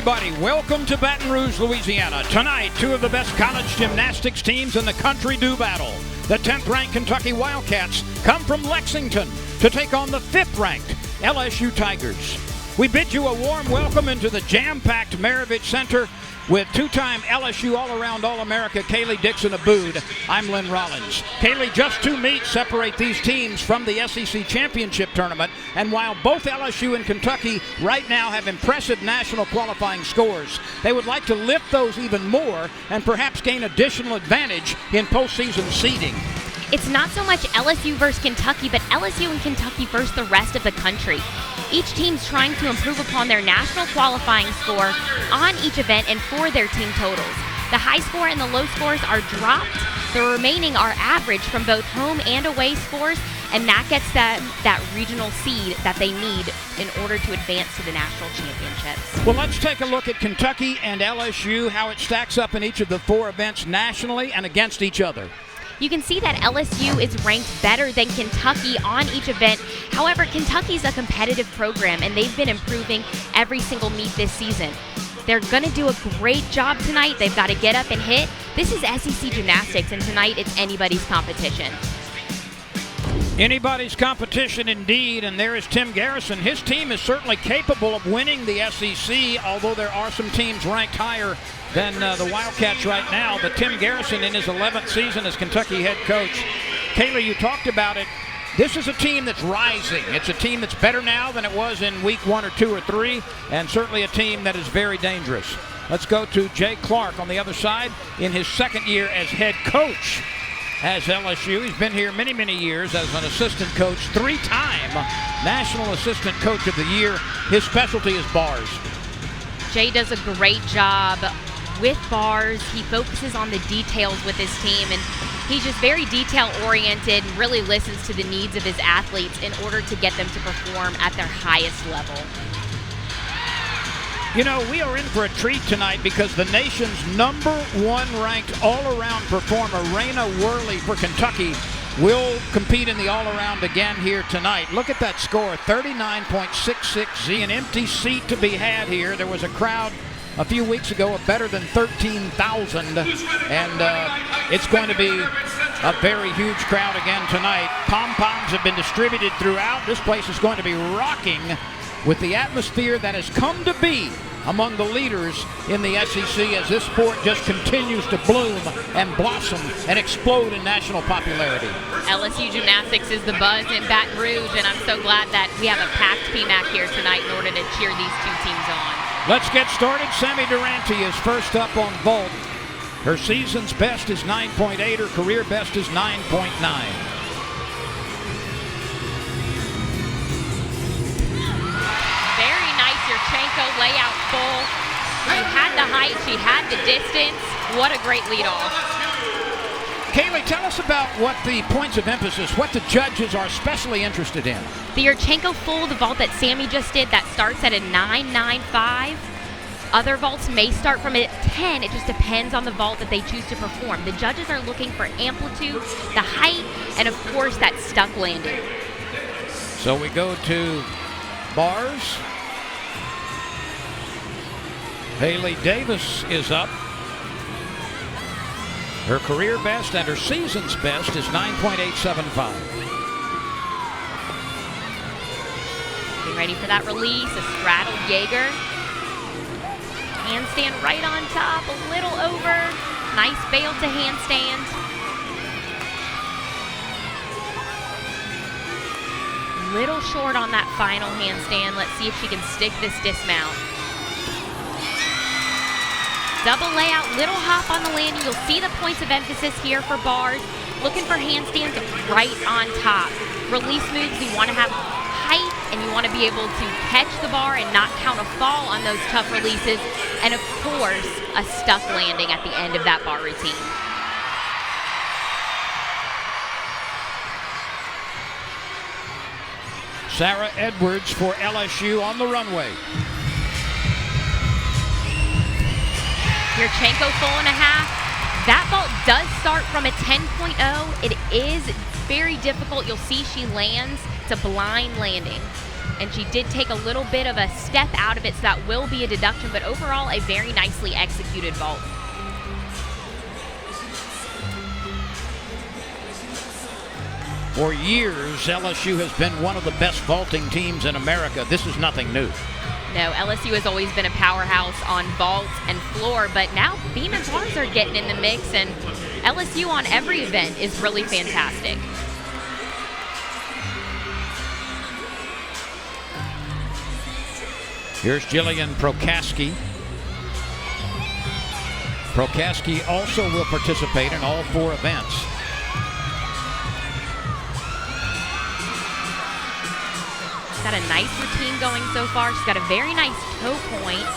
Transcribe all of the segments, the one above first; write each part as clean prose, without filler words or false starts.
everybody. Welcome to Baton Rouge, Louisiana. Tonight, two of the best college gymnastics teams in the country do battle. The 10th-ranked Kentucky Wildcats come from Lexington to take on the 5th-ranked LSU Tigers. We bid you a warm welcome into the jam-packed Maravich Center with two-time LSU All-Around All-America Kaylee Dixon-Abood. I'm Lynn Rollins. Kaylee, just 2 meets separate these teams from the SEC Championship Tournament, and while both LSU and Kentucky right now have impressive national qualifying scores, they would like to lift those even more and perhaps gain additional advantage in postseason seeding. It's not so much LSU versus Kentucky, but LSU and Kentucky versus the rest of the country. Each team's trying to improve upon their national qualifying score on each event and for their team totals. The high score and the low scores are dropped. The remaining are average from both home and away scores, and that gets them that regional seed that they need in order to advance to the national championships. Well, let's take a look at Kentucky and LSU, how it stacks up in each of the 4 events nationally and against each other. You can see that LSU is ranked better than Kentucky on each event. However, Kentucky's a competitive program, and they've been improving every single meet this season. They're going to do a great job tonight. They've got to get up and hit. This is SEC gymnastics, and tonight it's anybody's competition. Anybody's competition indeed, and there is Tim Garrison. His team is certainly capable of winning the SEC, although there are some teams ranked higher than the Wildcats right now. But Tim Garrison in his 11th season as Kentucky head coach. Kaylee, you talked about it. This is a team that's rising. It's a team that's better now than it was in week 1 or 2 or 3, and certainly a team that is very dangerous. Let's go to Jay Clark on the other side in his 2nd year as head coach as LSU. He's been here many, many years as an assistant coach, 3-time National Assistant Coach of the Year. His specialty is bars. Jay does a great job with bars. He focuses on the details with his team, and he's just very detail-oriented and really listens to the needs of his athletes in order to get them to perform at their highest level. You know, we are in for a treat tonight because the nation's #1 ranked all-around performer, Raina Worley for Kentucky, will compete in the all-around again here tonight. Look at that score, 39.66. An empty seat to be had here. There was a crowd a few weeks ago of better than 13,000, and it's going to be a very huge crowd again tonight. Pom-poms have been distributed throughout. This place is going to be rocking with the atmosphere that has come to be among the leaders in the SEC as this sport just continues to bloom and blossom and explode in national popularity. LSU gymnastics is the buzz in Baton Rouge, and I'm so glad that we have a packed PMAC here tonight in order to cheer these two teams on. Let's get started. Sammy Durante is first up on vault. Her season's best is 9.8. Her career best is 9.9. Yurchenko layout full. She had the height, she had the distance. What a great lead off. Kaylee, tell us about what the points of emphasis, what the judges are especially interested in. The Yurchenko full, the vault that Sammy just did, that starts at a 9.95. Other vaults may start from a 10. It just depends on the vault that they choose to perform. The judges are looking for amplitude, the height, and of course that stuck landing. So we go to bars. Haley Davis is up. Her career best and her season's best is 9.875. Getting ready for that release, a straddled Jaeger. Handstand right on top, a little over. Nice bail to handstand. Little short on that final handstand. Let's see if she can stick this dismount. Double layout, little hop on the landing. You'll see the points of emphasis here for bars. Looking for handstands right on top. Release moves, you want to have height and you want to be able to catch the bar and not count a fall on those tough releases. And of course, a stuck landing at the end of that bar routine. Sarah Edwards for LSU on the runway. Yurchenko full and a half. That vault does start from a 10.0. It is very difficult. You'll see she lands. It's a blind landing. and she did take a little bit of a step out of it, so that will be a deduction, but overall a very nicely executed vault. For years, LSU has been one of the best vaulting teams in America. This is nothing new. No, LSU has always been a powerhouse on vault and floor, but now beam and bars are getting in the mix, and LSU on every event is really fantastic. Here's Jillian Prokaski. Prokaski also will participate in all 4 events. Got a nice routine going so far. She's got a very nice toe point.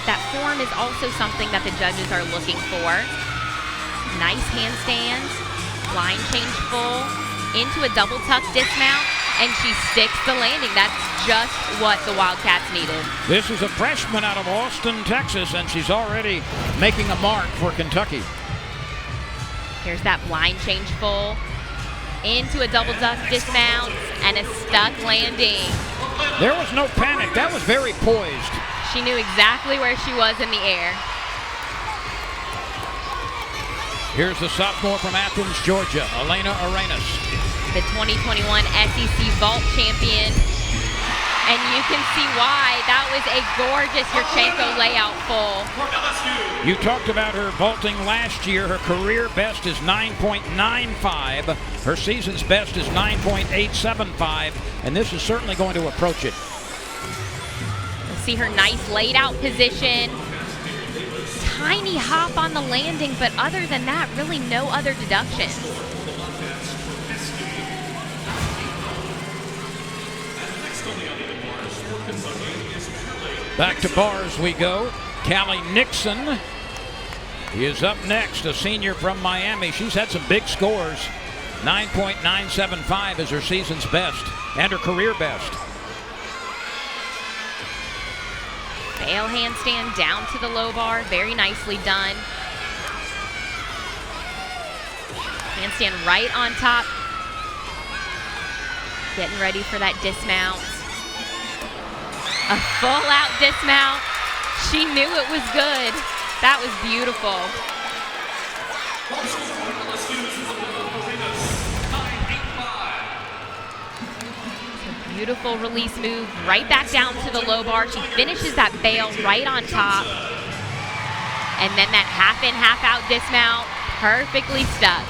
That form is also something that the judges are looking for. Nice handstands, line change full, into a double tuck dismount, and she sticks the landing. That's just what the Wildcats needed. This is a freshman out of Austin, Texas, and she's already making a mark for Kentucky. Here's that line change full, into a double duck dismount, and a stuck landing. There was no panic. That was very poised. She knew exactly where she was in the air. Here's the sophomore from Athens, Georgia, Elena Arenas. The 2021 SEC Vault champion. And you can see why. That was a gorgeous Yurchenko layout full. You talked about her vaulting last year. Her career best is 9.95. Her season's best is 9.875. And this is certainly going to approach it. See her nice laid out position. Tiny hop on the landing, but other than that, really no other deductions. Back to bars we go. Callie Nixon is up next, a senior from Miami. She's had some big scores. 9.975 is her season's best and her career best. Bail handstand down to the low bar, very nicely done. Handstand right on top. Getting ready for that dismount. A full out dismount. She knew it was good. That was beautiful. It's a beautiful release move, right back down to the low bar. She finishes that bail right on top. And then that half in, half out dismount, perfectly stuck.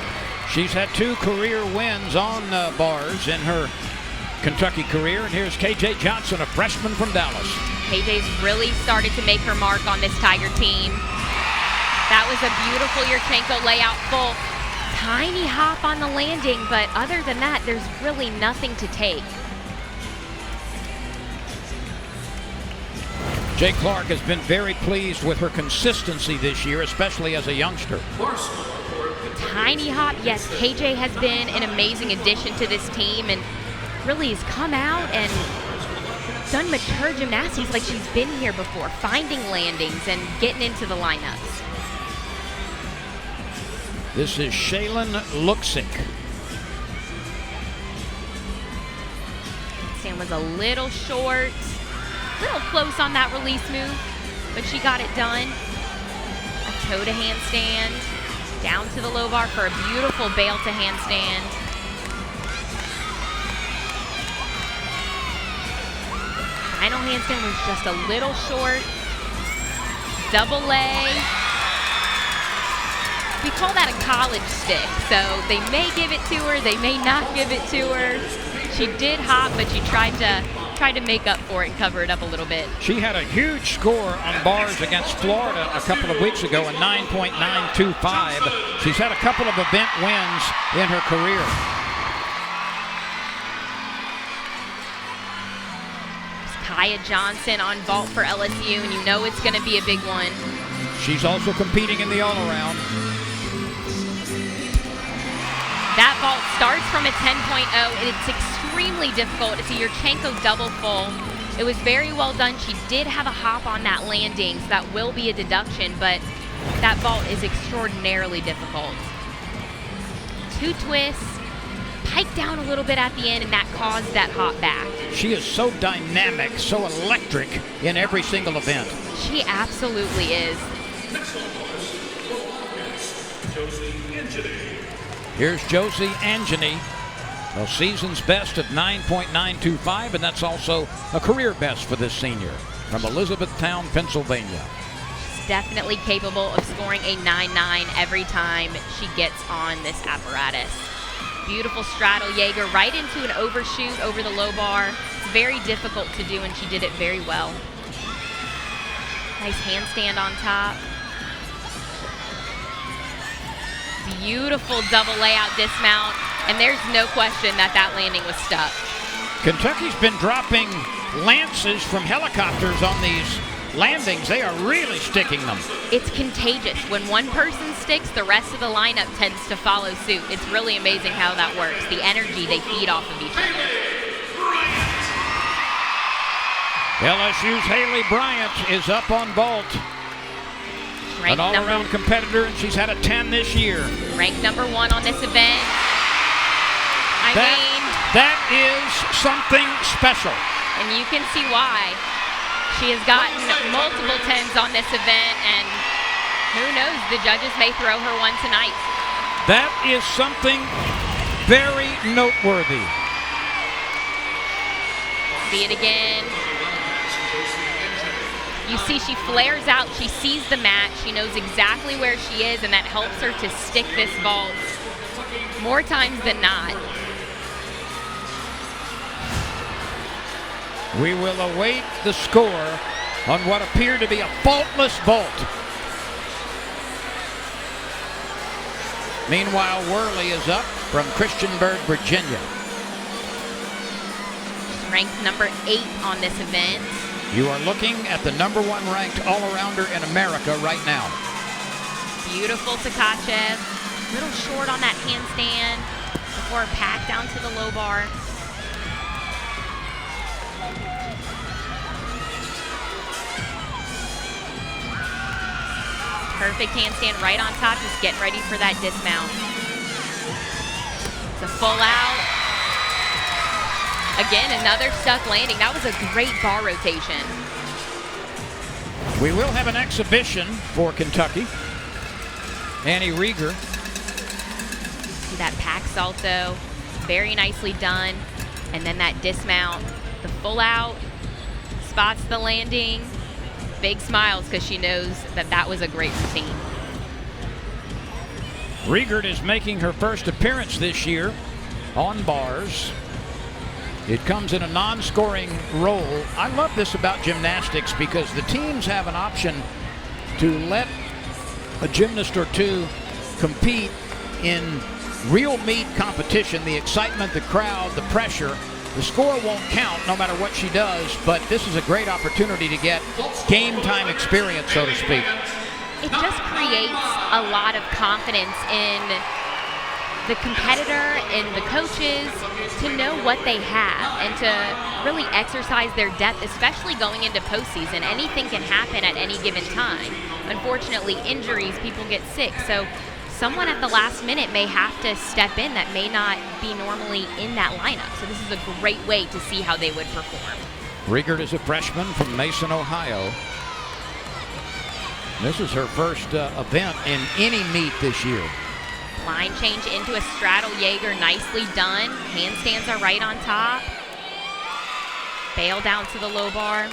She's had 2 career wins on bars in her Kentucky career, and here's KJ Johnson, a freshman from Dallas. KJ's really started to make her mark on this Tiger team. That was a beautiful Yurchenko layout full. Tiny hop on the landing, but other than that, there's really nothing to take. Jay Clark has been very pleased with her consistency this year, especially as a youngster. Tiny hop, yes, KJ has been an amazing addition to this team, and really has come out and done mature gymnastics like she's been here before, finding landings and getting into the lineups. This is Shaylin Luksick. Sam was a little short, a little close on that release move, but she got it done. A toe to handstand, down to the low bar for a beautiful bail to handstand. Final handstand was just a little short. Double leg. We call that a college stick, so they may give it to her, they may not give it to her. She did hop, but she tried to make up for it and cover it up a little bit. She had a huge score on bars against Florida a couple of weeks ago, a 9.925. She's had a couple of event wins in her career. Kaya Johnson on vault for LSU, and you know it's going to be a big one. She's also competing in the all-around. That vault starts from a 10.0, and it's extremely difficult. It's a Yurchenko double full. It was very well done. She did have a hop on that landing, so that will be a deduction, but that vault is extraordinarily difficult. 2 twists, piked down a little bit at the end, and that caused that hop back. She is so dynamic, so electric in every single event. She absolutely is. Here's Josie Angeny, a season's best of 9.925, and that's also a career best for this senior from Elizabethtown, Pennsylvania. She's definitely capable of scoring a 9.9 every time she gets on this apparatus. Beautiful straddle Jaeger right into an overshoot over the low bar. It's very difficult to do, and she did it very well. Nice handstand on top. Beautiful double layout dismount, and there's no question that that landing was stuck. Kentucky's been dropping lances from helicopters on these landings. They are really sticking them. It's contagious. When one person sticks, the rest of the lineup tends to follow suit. It's really amazing how that works. The energy they feed off of each other. LSU's Haley Bryant is up on vault. An all-around competitor, and she's had a 10 this year. Ranked number 1 on this event. That is something special. And you can see why. She has gotten multiple 10s on this event, and who knows, the judges may throw her one tonight. That is something very noteworthy. See it again. You see she flares out, she sees the mat, she knows exactly where she is, and that helps her to stick this vault more times than not. We will await the score on what appeared to be a faultless vault. Meanwhile, Worley is up from Christiansburg, Virginia. Ranked number 8 on this event. You are looking at the number 1 ranked all-arounder in America right now. Beautiful Tkachev. A little short on that handstand before packed down to the low bar. Perfect handstand right on top, just getting ready for that dismount. It's a full out. Again, another stuck landing. That was a great bar rotation. We will have an exhibition for Kentucky. Annie Rieger. See that pack salto, very nicely done. And then that dismount, the full out, spots the landing. Big smiles because she knows that that was a great routine. Rieger is making her first appearance this year on bars. It comes in a non-scoring role. I love this about gymnastics because the teams have an option to let a gymnast or two compete in real meet competition, the excitement, the crowd, the pressure. The score won't count no matter what she does, but this is a great opportunity to get game time experience, so to speak. It just creates a lot of confidence in the competitor and the coaches to know what they have and to really exercise their depth, especially going into postseason. Anything can happen at any given time. Unfortunately, injuries, people get sick, so someone at the last minute may have to step in that may not be normally in that lineup. So this is a great way to see how they would perform. Rieger is a freshman from Mason, Ohio. This is her first event in any meet this year. Line change into a straddle Jaeger, nicely done. Handstands are right on top. Bail down to the low bar.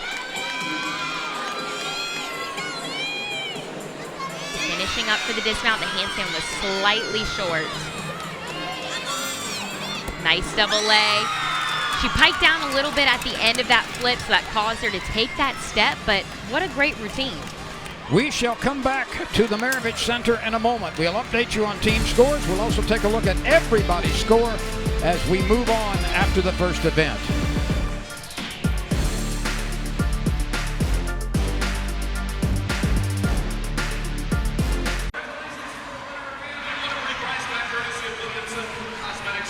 Finishing up for the dismount, the handstand was slightly short. Nice double lay. She piked down a little bit at the end of that flip, so that caused her to take that step, but what a great routine. We shall come back to the Maravich Center in a moment. We'll update you on team scores. We'll also take a look at everybody's score as we move on after the first event.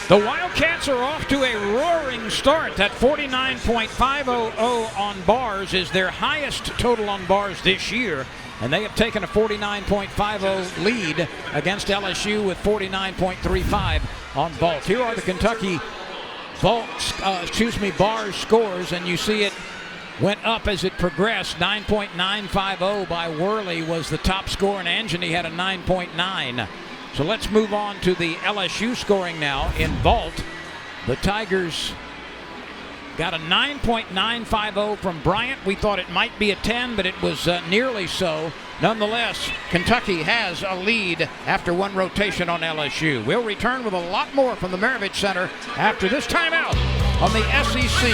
The Wildcats are off to a roaring start. That 49.500 on bars is their highest total on bars this year. and they have taken a 49.50 lead against LSU with 49.35 on vault. Here are the Kentucky bars scores, and you see it went up as it progressed. 9.950 by Worley was the top score, and Angeny had a 9.9. So let's move on to the LSU scoring now in vault. The Tigers got a 9.950 from Bryant. We thought it might be a 10, but it was nearly so. Nonetheless, Kentucky has a lead after one rotation on LSU. We'll return with a lot more from the Maravich Center after this timeout on the SEC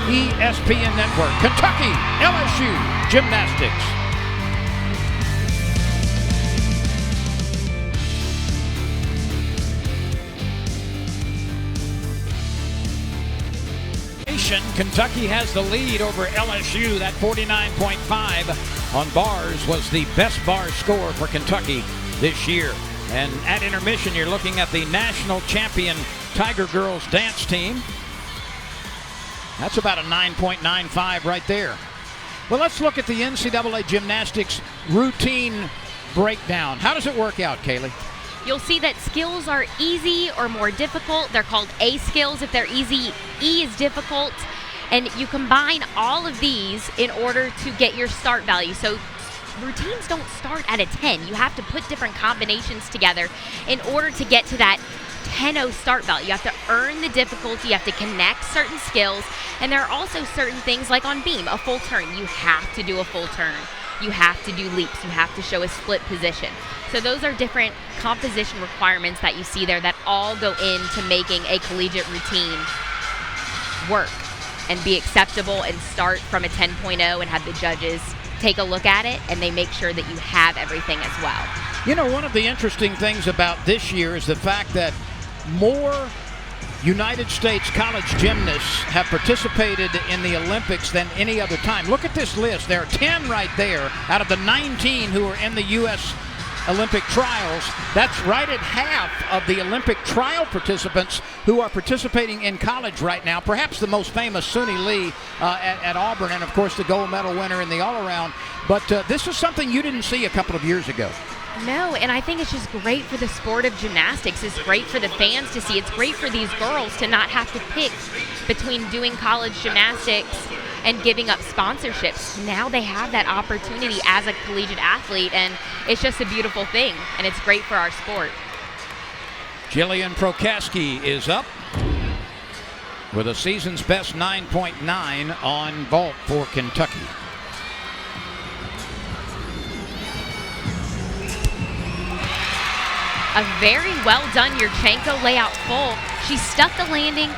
ESPN Network. Kentucky, LSU Gymnastics. Kentucky has the lead over LSU. That 49.5 on bars was the best bar score for Kentucky this year. And at intermission, you're looking at the national champion Tiger Girls dance team. That's about a 9.95 right there. Well, let's look at the NCAA gymnastics routine breakdown. How does it work out, Kaylee? You'll see that skills are easy or more difficult. They're called A skills if they're easy. E is difficult. And you combine all of these in order to get your start value. So routines don't start at a 10. You have to put different combinations together in order to get to that 10-0 start value. You have to earn the difficulty. You have to connect certain skills. And there are also certain things like on beam, a full turn. You have to do a full turn. You have to do leaps. You have to show a split position. So those are different composition requirements that you see there that all go into making a collegiate routine work and be acceptable and start from a 10.0 and have the judges take a look at it and they make sure that you have everything as well. You know, one of the interesting things about this year is the fact that more United States college gymnasts have participated in the Olympics than any other time. Look at this list. There are 10 right there out of the 19 who are in the U.S. Olympic trials. That's right at half of the Olympic trial participants who are participating in college right now. Perhaps the most famous, Suni Lee at Auburn, and of course the gold medal winner in the all-around. But this is something you didn't see a couple of years ago. No, and I think it's just great for the sport of gymnastics. It's great for the fans to see. It's great for these girls to not have to pick between doing college gymnastics and giving up sponsorships. Now they have that opportunity as a collegiate athlete, and it's just a beautiful thing, and it's great for our sport. Jillian Prokaski is up with a season's best 9.9 on vault for Kentucky. A very well done Yurchenko layout full. She stuck the landing.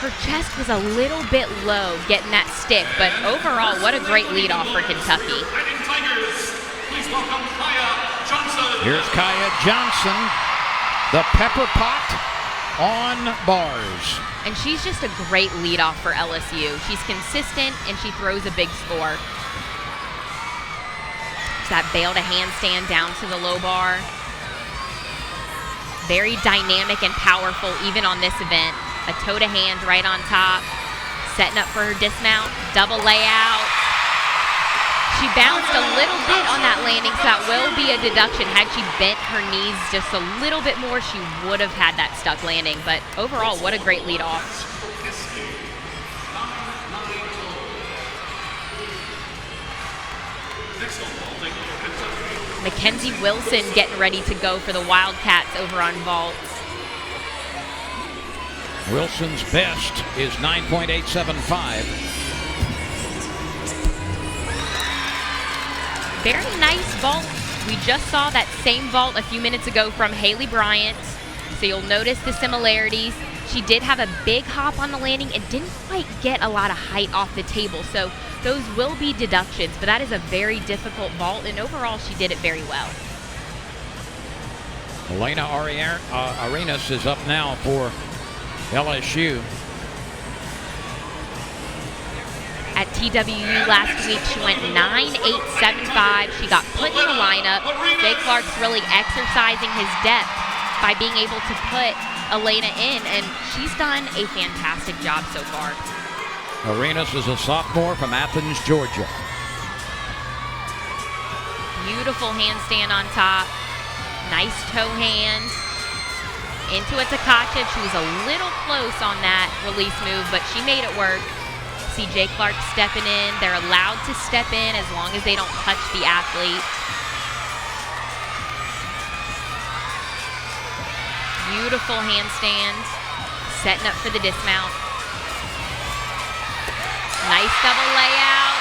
Her chest was a little bit low getting that stick, but overall, what a great lead off for Kentucky. Here's Kaya Johnson, the pepper pot on bars. And she's just a great lead off for LSU. She's consistent and she throws a big score. It's that bail to handstand down to the low bar. Very dynamic and powerful even on this event. A toe to hand right on top. Setting up for her dismount. Double layout. She bounced a little bit on that landing, so that will be a deduction. Had she bent her knees just a little bit more, she would have had that stuck landing. But overall, what a great lead off. Mackenzie Wilson getting ready to go for the Wildcats over on vault. Wilson's best is 9.875. Very nice vault. We just saw that same vault a few minutes ago from Haley Bryant, so you'll notice the similarities. She did have a big hop on the landing and didn't quite get a lot of height off the table, so those will be deductions, but that is a very difficult vault, and overall she did it very well. Elena Arenas is up now for LSU. At TWU last week, she went 9.875. She got put in the lineup. Jay Clark's really exercising his depth by being able to put Elena in, and she's done a fantastic job so far. Arenas is a sophomore from Athens, Georgia. Beautiful handstand on top. Nice toe hand. Into a Takachev. She was a little close on that release move, but she made it work. See Jay Clark stepping in. They're allowed to step in as long as they don't touch the athlete. Beautiful handstand. Setting up for the dismount. Nice double layout.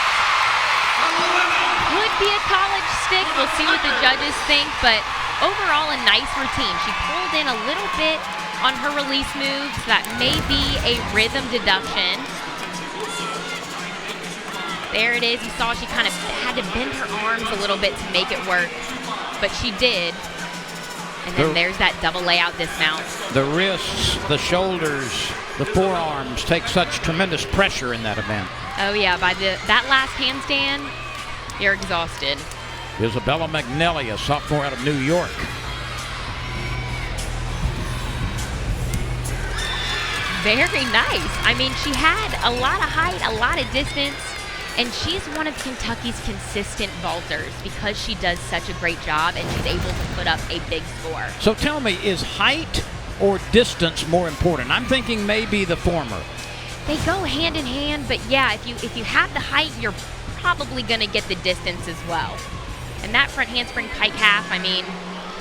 Could be a college stick. We'll see what the judges think, but overall a nice routine. She pulled in a little bit on her release moves. That may be a rhythm deduction. There it is. You saw she kind of had to bend her arms a little bit to make it work, but she did. And then there's that double layout dismount. The wrists, the shoulders, the forearms take such tremendous pressure in that event. Oh yeah, by that last handstand, you're exhausted. Isabella McNally, a sophomore out of New York. Very nice. I mean, she had a lot of height, a lot of distance, and she's one of Kentucky's consistent vaulters because she does such a great job and she's able to put up a big score. So tell me, is height or distance more important? I'm thinking maybe the former. They go hand in hand, but yeah, if you have the height, you're probably going to get the distance as well. And that front handspring pike half, I mean,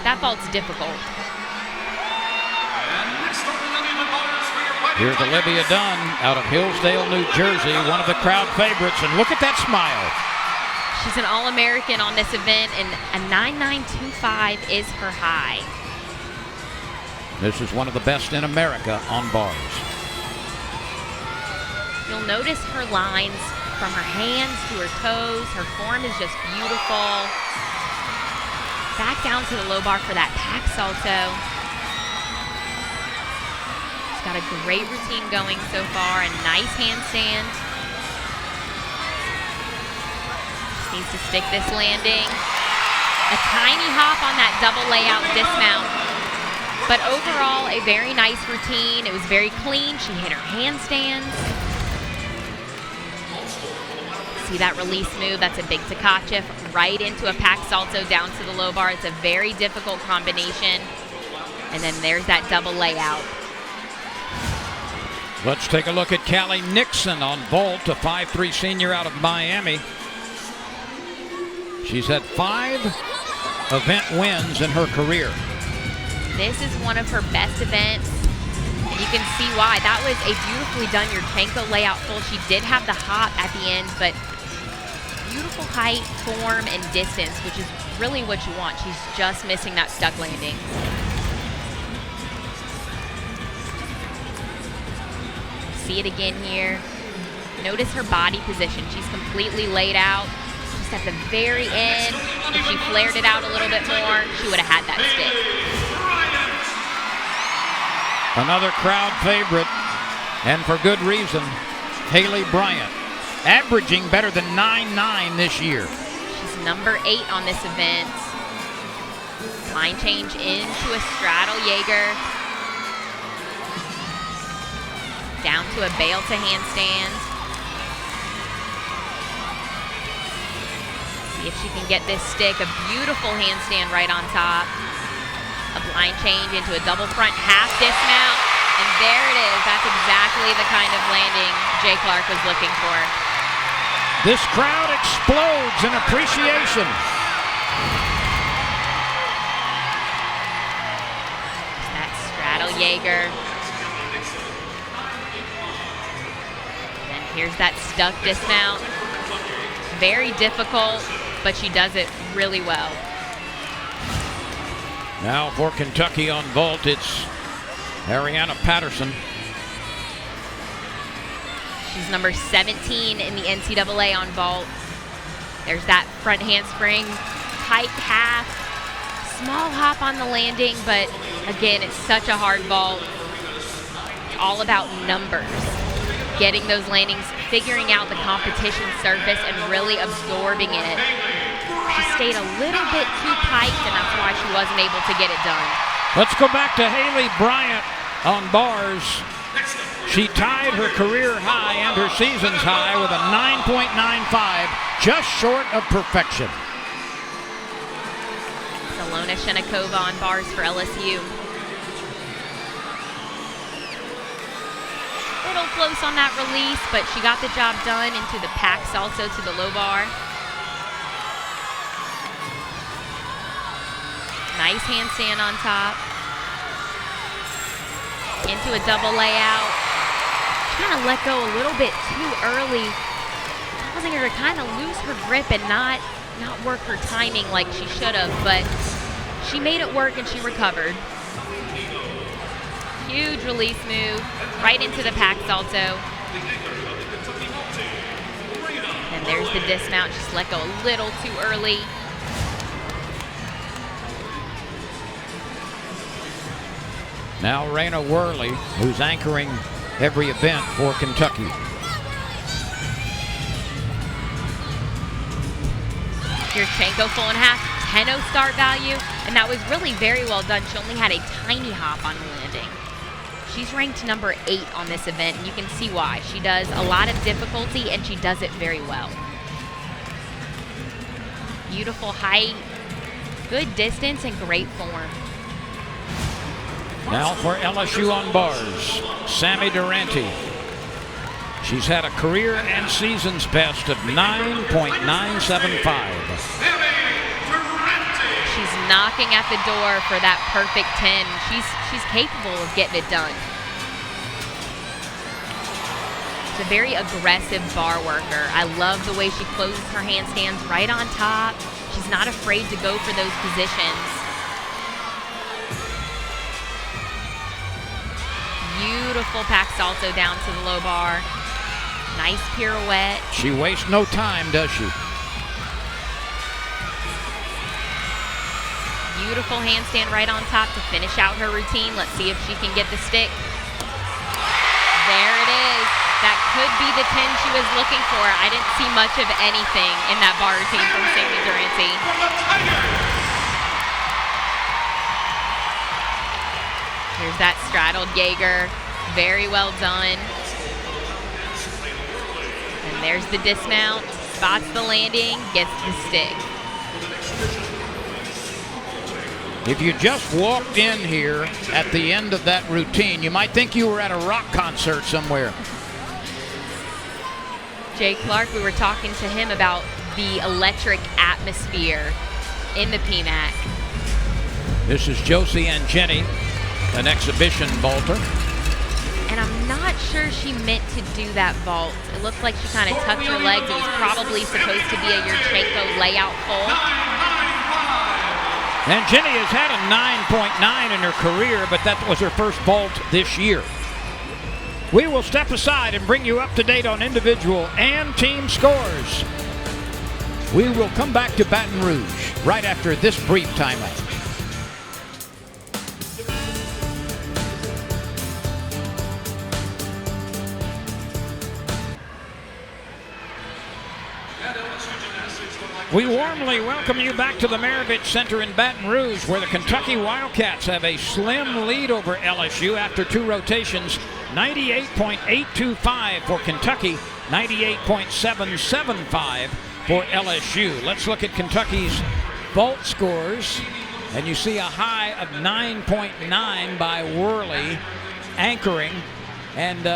that vault's difficult. Here's Olivia Dunn out of Hillsdale, New Jersey, one of the crowd favorites, and look at that smile. She's an All-American on this event, and a 9.925 is her high. This is one of the best in America on bars. You'll notice her lines from her hands to her toes. Her form is just beautiful. Back down to the low bar for that pack salto. She's got a great routine going so far. A nice handstand. Just needs to stick this landing. A tiny hop on that double layout dismount. But overall, a very nice routine. It was very clean. She hit her handstands. See that release move? That's a big Takachev right into a pack salto down to the low bar. It's a very difficult combination. And then there's that double layout. Let's take a look at Callie Nixon on vault, a 5'3" senior out of Miami. She's had 5 event wins in her career. This is one of her best events. And you can see why. That was a beautifully done Yurchenko layout full. She did have the hop at the end, but beautiful height, form, and distance, which is really what you want. She's just missing that stuck landing. See it again here. Notice her body position. She's completely laid out. Just at the very end, if she flared it out a little bit more, she would have had that stick. Another crowd favorite, and for good reason, Haley Bryant, averaging better than 9.9 this year. She's number 8 on this event. Line change into a straddle Jaeger. Down to a bail to handstand. See if she can get this stick. A beautiful handstand right on top. A blind change into a double front half dismount. And there it is. That's exactly the kind of landing Jay Clark was looking for. This crowd explodes in appreciation. That straddle Jaeger. And here's that stuck dismount. Very difficult, but she does it really well. Now for Kentucky on vault, it's Ariana Patterson. She's number 17 in the NCAA on vault. There's that front handspring, pike half, small hop on the landing, but again, it's such a hard vault. It's all about numbers. Getting those landings, figuring out the competition surface, and really absorbing it. She stayed a little bit too piked, and that's why she wasn't able to get it done. Let's go back to Haley Bryant on bars. She tied her career high and her season's high with a 9.95, just short of perfection. Alona Shenikova on bars for LSU. Little close on that release, but she got the job done into the pack salto to the low bar. Nice handstand on top. Into a double layout. She kind of let go a little bit too early, causing her to kind of lose her grip and not work her timing like she should have, but she made it work and she recovered. Huge release move, right into the pack salto. And there's the dismount, just let go a little too early. Now Raina Worley, who's anchoring every event for Kentucky. Yurchenko full and half, 10-0 start value, and that was really very well done. She only had a tiny hop on the landing. She's ranked number 8 on this event, and you can see why. She does a lot of difficulty, and she does it very well. Beautiful height, good distance, and great form. Now for LSU on bars, Sammy Durante. She's had a career and season's best of 9.975. She's knocking at the door for that perfect 10. She's capable of getting it done. She's a very aggressive bar worker. I love the way she closes her handstands right on top. She's not afraid to go for those positions. Beautiful pack salto down to the low bar. Nice pirouette. She wastes no time, does she? Beautiful handstand right on top to finish out her routine. Let's see if she can get the stick. There it is. That could be the 10 she was looking for. I didn't see much of anything in that bar routine from Sammy Durante. Here's that straddled Jaeger. Very well done. And there's the dismount. Spots the landing, gets the stick. If you just walked in here at the end of that routine, you might think you were at a rock concert somewhere. Jay Clark, we were talking to him about the electric atmosphere in the PMAC. This is Josie and Jenny, an exhibition vaulter. And I'm not sure she meant to do that vault. It looked like she kind of tucked her legs. It was probably supposed to be a Yurchenko layout full. And Jenny has had a 9.9 in her career, but that was her first vault this year. We will step aside and bring you up to date on individual and team scores. We will come back to Baton Rouge right after this brief timeout. We warmly welcome you back to the Maravich Center in Baton Rouge, where the Kentucky Wildcats have a slim lead over LSU after 2 rotations. 98.825 for Kentucky, 98.775 for LSU. Let's look at Kentucky's vault scores, and you see a high of 9.9 by Worley anchoring, and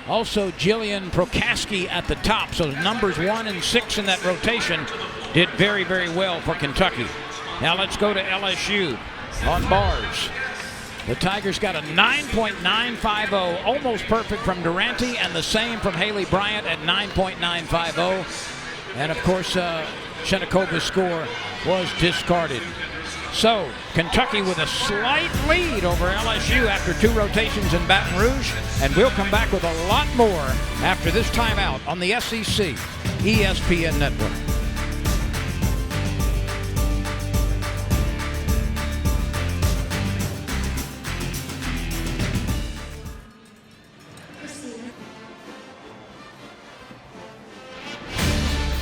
also Jillian Prokaski at the top. So numbers 1 and 6 in that rotation did very, very well for Kentucky. Now let's go to LSU on bars. The Tigers got a 9.950, almost perfect from Durante, and the same from Haley Bryant at 9.950. And of course, Shenikova's score was discarded. So Kentucky with a slight lead over LSU after 2 rotations in Baton Rouge, and we'll come back with a lot more after this timeout on the SEC ESPN Network.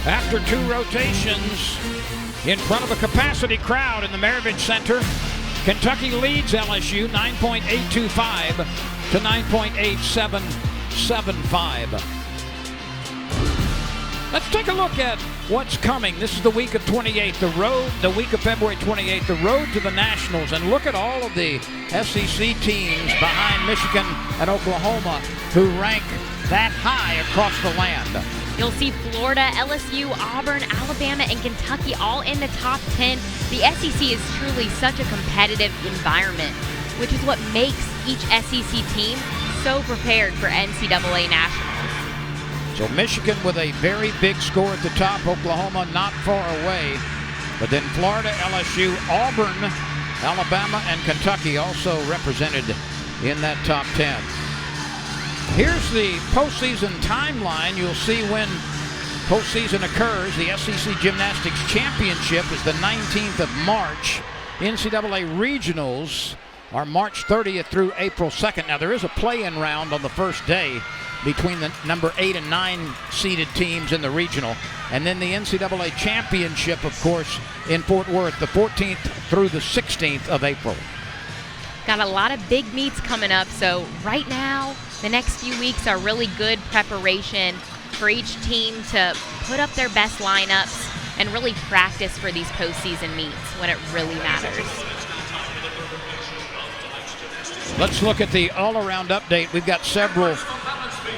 After 2 rotations in front of a capacity crowd in the Maravich Center, Kentucky leads LSU 9.825 to 9.8775. Let's take a look at what's coming. This is the week of 28th, the week of February 28th, the road to the Nationals. And look at all of the SEC teams behind Michigan and Oklahoma who rank that high across the land. You'll see Florida, LSU, Auburn, Alabama, and Kentucky all in the top 10. The SEC is truly such a competitive environment, which is what makes each SEC team so prepared for NCAA Nationals. So Michigan with a very big score at the top, Oklahoma not far away. But then Florida, LSU, Auburn, Alabama, and Kentucky also represented in that top 10. Here's the postseason timeline. You'll see when postseason occurs. The SEC Gymnastics Championship is the 19th of March. NCAA Regionals are March 30th through April 2nd. Now, there is a play-in round on the first day between the number 8 and 9 seeded teams in the regional. And then the NCAA Championship, of course, in Fort Worth, the 14th through the 16th of April. Got a lot of big meets coming up, so right now, the next few weeks are really good preparation for each team to put up their best lineups and really practice for these postseason meets when it really matters. Let's look at the all-around update. We've got several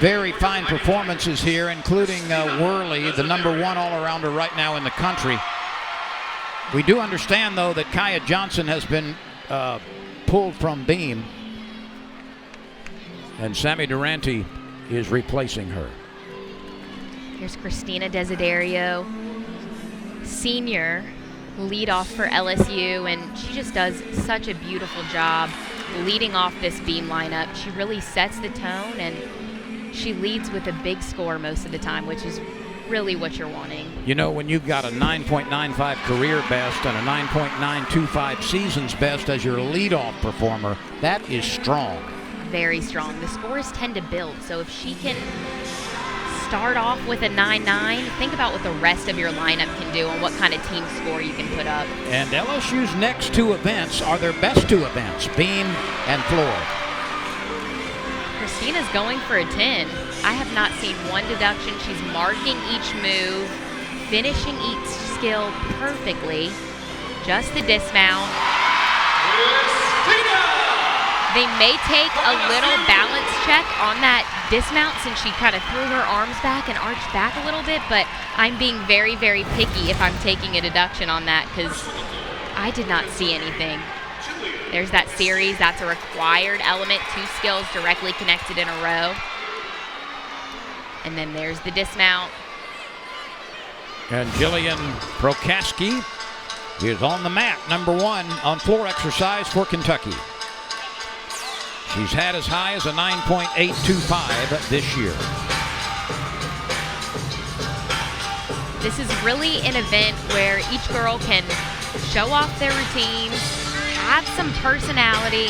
very fine performances here, including Worley, the number 1 all-arounder right now in the country. We do understand, though, that Kaya Johnson has been pulled from beam, and Sammy Durante is replacing her. Here's Christina Desiderio, senior leadoff for LSU, and she just does such a beautiful job leading off this beam lineup. She really sets the tone, and she leads with a big score most of the time, which is really what you're wanting. You know, when you've got a 9.95 career best and a 9.925 season's best as your leadoff performer, that is strong. Very strong. The scores tend to build, so if she can start off with a 9.9, think about what the rest of your lineup can do and what kind of team score you can put up. And LSU's next 2 events are their best 2 events, beam and floor. Christina's going for a 10. I have not seen one deduction. She's marking each move, finishing each skill perfectly. Just the dismount. They may take a little balance check on that dismount since she kind of threw her arms back and arched back a little bit, but I'm being very, very picky if I'm taking a deduction on that because I did not see anything. There's that series. That's a required element. 2 skills directly connected in a row. And then there's the dismount. And Jillian Prokaski is on the mat, number 1 on floor exercise for Kentucky. She's had as high as a 9.825 this year. This is really an event where each girl can show off their routines, have some personality,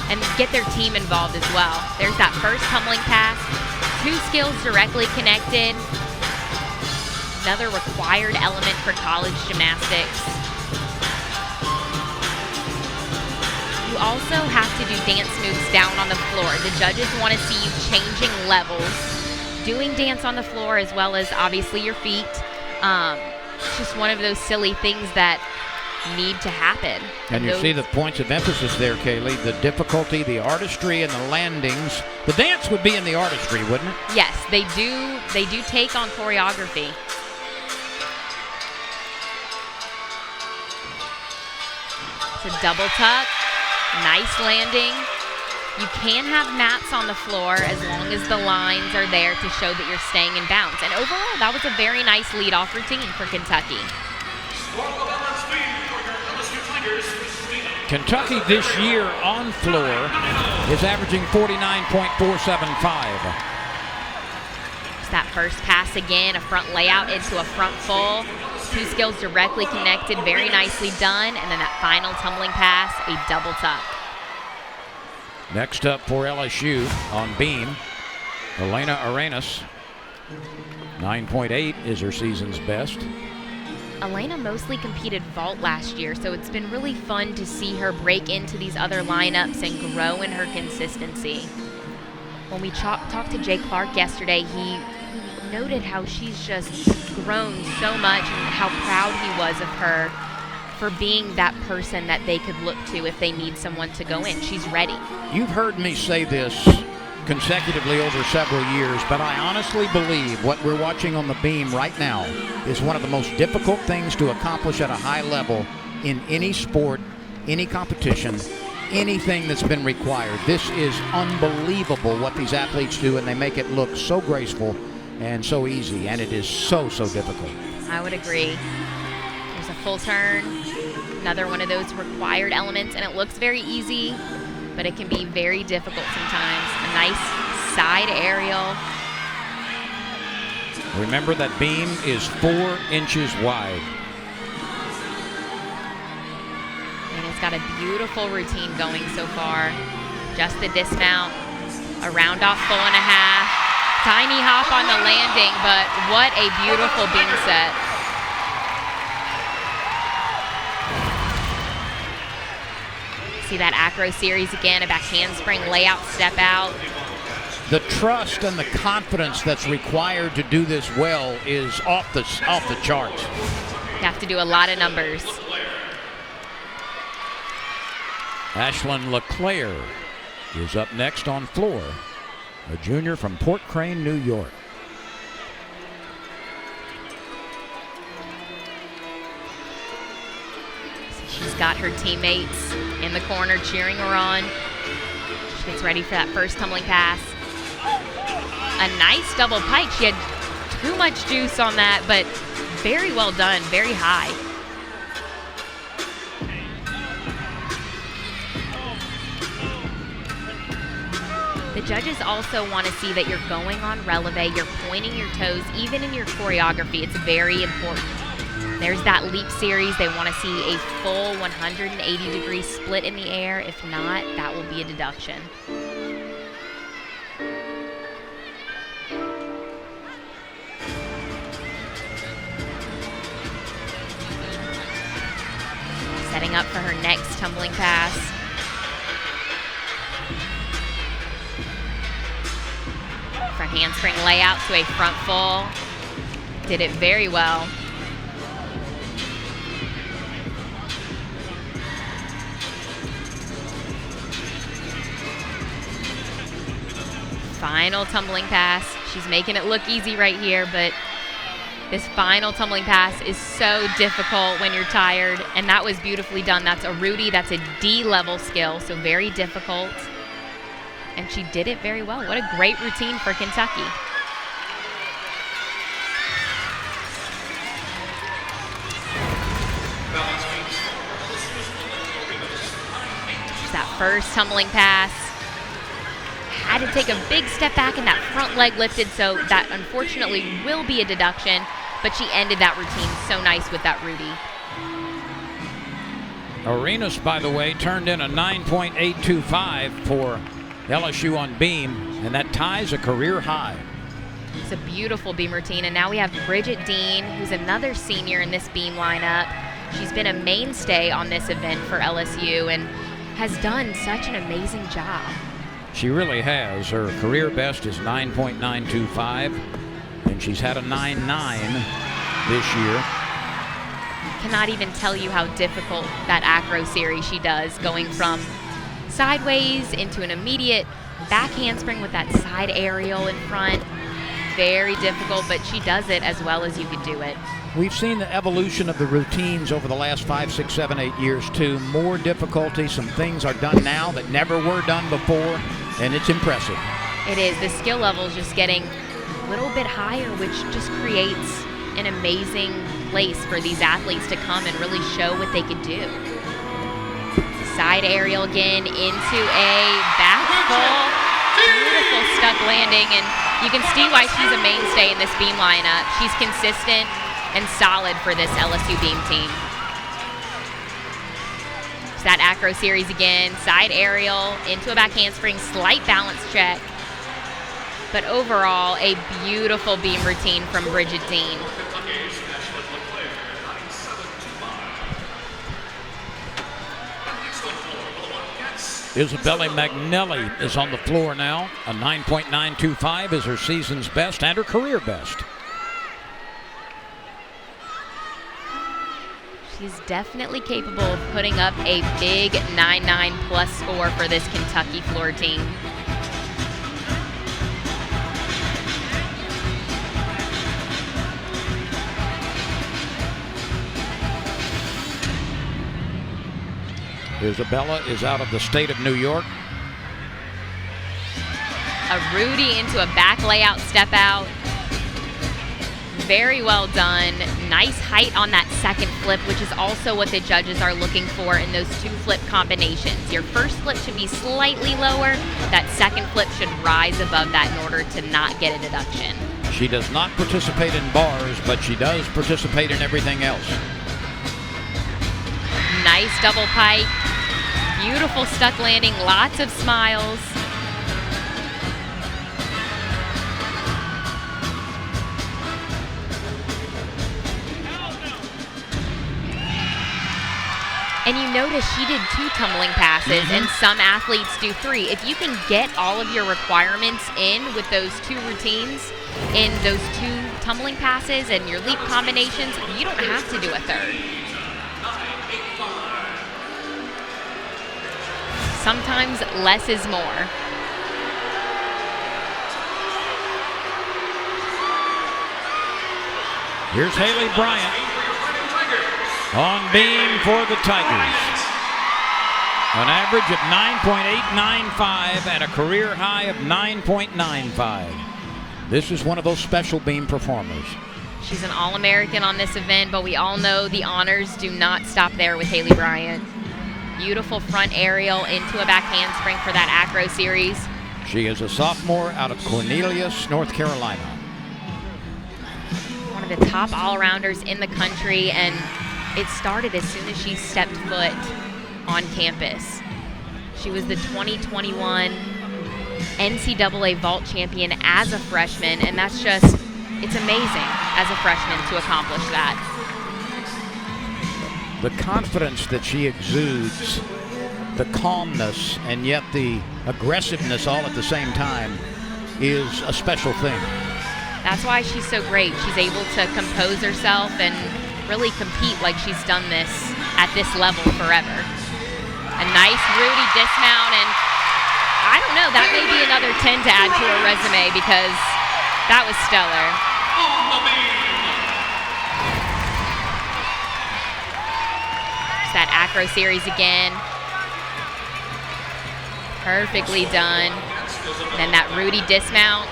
and get their team involved as well. There's that first tumbling pass, 2 skills directly connected, another required element for college gymnastics. You also have to do dance moves down on the floor. The judges want to see you changing levels, doing dance on the floor as well as obviously your feet. It's just one of those silly things that need to happen. And you see the points of emphasis there, Kaylee, the difficulty, the artistry, and the landings. The dance would be in the artistry, wouldn't it? Yes, they do take on choreography. It's a double tuck, nice landing. You can have mats on the floor as long as the lines are there to show that you're staying in bounds. And overall, that was a very nice leadoff routine for Kentucky. Kentucky this year on floor is averaging 49.475. It's that first pass again, a front layout into a front full. 2 skills directly connected, very nicely done. And then that final tumbling pass, a double tuck. Next up for LSU on beam, Elena Arenas. 9.8 is her season's best. Elena mostly competed vault last year, so it's been really fun to see her break into these other lineups and grow in her consistency. When we talked to Jay Clark yesterday, he noted how she's just grown so much and how proud he was of her for being that person that they could look to if they need someone to go in. She's ready. You've heard me say this consecutively over several years, but I honestly believe what we're watching on the beam right now is one of the most difficult things to accomplish at a high level in any sport, any competition, anything that's been required. This is unbelievable what these athletes do, and they make it look so graceful and so easy, and it is so difficult. I would agree. There's a full turn, another one of those required elements, and it looks very easy, but it can be very difficult sometimes. A nice side aerial. Remember that beam is 4 inches wide. And it's got a beautiful routine going so far. Just the dismount, a round off full and a half. Tiny hop on the landing, but what a beautiful beam set. See that acro series again, a back handspring, layout, step out. The trust and the confidence that's required to do this well is off the charts. You have to do a lot of numbers. Ashlyn LeClaire is up next on floor, a junior from Port Crane, New York. She's got her teammates in the corner cheering her on. She gets ready for that first tumbling pass. A nice double pike. She had too much juice on that, but very well done, very high. The judges also want to see that you're going on releve, you're pointing your toes, even in your choreography. It's very important. There's that leap series. They want to see a full 180-degree split in the air. If not, that will be a deduction. Setting up for her next tumbling pass. Front handspring layout to a front full. Did it very well. Final tumbling pass. She's making it look easy right here, but this final tumbling pass is so difficult when you're tired, and that was beautifully done. That's a Rudy, that's a D-level skill, so very difficult. And she did it very well. What a great routine for Kentucky. There's that first tumbling pass. Had to take a big step back and that front leg lifted, so that unfortunately will be a deduction, but she ended that routine so nice with that Rudy. Arenas, by the way, turned in a 9.825 for LSU on beam, and that ties a career high. It's a beautiful beam routine, and now we have Bridget Dean, who's another senior in this beam lineup. She's been a mainstay on this event for LSU and has done such an amazing job. She really has. Her career best is 9.925, and she's had a 9.9 this year. Cannot even tell you how difficult that acro series she does, going from sideways into an immediate back handspring with that side aerial in front. Very difficult, but she does it as well as you could do it. We've seen the evolution of the routines over the last 5, 6, 7, 8 years too. More difficulty. Some things are done now that never were done before, and it's impressive. It is. The skill level is just getting a little bit higher, which just creates an amazing place for these athletes to come and really show what they could do. Side aerial again into a back full. Beautiful stuck landing, and you can see why she's a mainstay in this beam lineup. She's consistent and solid for this LSU beam team. So that acro series again, side aerial into a back handspring, slight balance check. But overall, a beautiful beam routine from Bridget Dean. Isabella Magnelli is on the floor now. A 9.925 is her season's best and her career best. She's definitely capable of putting up a big 9-9 plus score for this Kentucky floor team. Isabella is out of the state of New York. A Rudy into a back layout step out. Very well done. Nice height on that second flip, which is also what the judges are looking for in those two flip combinations. Your first flip should be slightly lower. That second flip should rise above that in order to not get a deduction. She does not participate in bars, but she does participate in everything else. Nice double pike. Beautiful stuck landing. Lots of smiles. And you notice she did 2 tumbling passes, and some athletes do 3. If you can get all of your requirements in with those 2 routines, in those 2 tumbling passes and your leap combinations, you don't have to do a third. Sometimes less is more. Here's Haley Bryant on beam for the Tigers. An average of 9.895 and a career high of 9.95. This is one of those special beam performers. She's an All-American on this event, but we all know the honors do not stop there with Haley Bryant. Beautiful front aerial into a back handspring for that acro series. She is a sophomore out of Cornelius, North Carolina. One of the top all-arounders in the country, and it started as soon as she stepped foot on campus. She was the 2021 NCAA vault champion as a freshman, and that's just, it's amazing as a freshman to accomplish that. The confidence that she exudes, the calmness, and yet the aggressiveness all at the same time is a special thing. That's why she's so great. She's able to compose herself and really compete like she's done this at this level forever. A nice Rudy dismount, and I don't know, that may be another 10 to add to her resume because that was stellar. There's that acro series again. Perfectly done. And then that Rudy dismount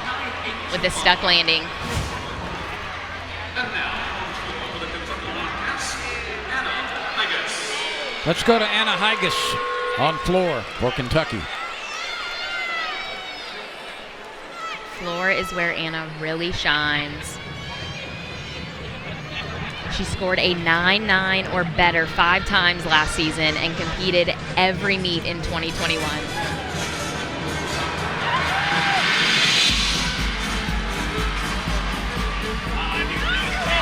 with the stuck landing. Let's go to Anna Higas on floor for Kentucky. Floor is where Anna really shines. She scored a 9-9 or better 5 times last season and competed every meet in 2021.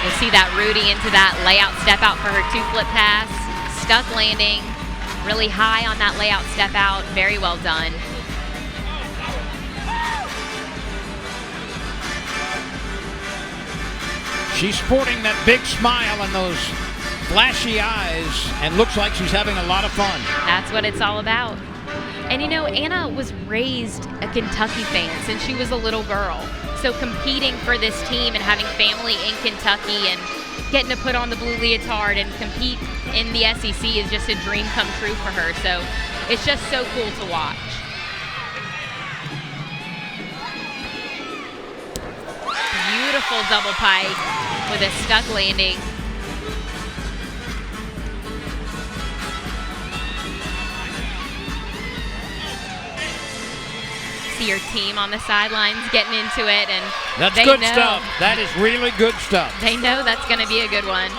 You'll see that Rudy into that layout step out for her 2-flip pass. Stuck landing, really high on that layout step out. Very well done. She's sporting that big smile and those flashy eyes and looks like she's having a lot of fun. That's what it's all about. And you know, Anna was raised a Kentucky fan since she was a little girl. So competing for this team and having family in Kentucky and getting to put on the blue leotard and compete in the SEC is just a dream come true for her. So it's just so cool to watch. Beautiful double pike with a stuck landing. See your team on the sidelines getting into it, and that's good stuff. That is really good stuff. They know that's going to be a good one.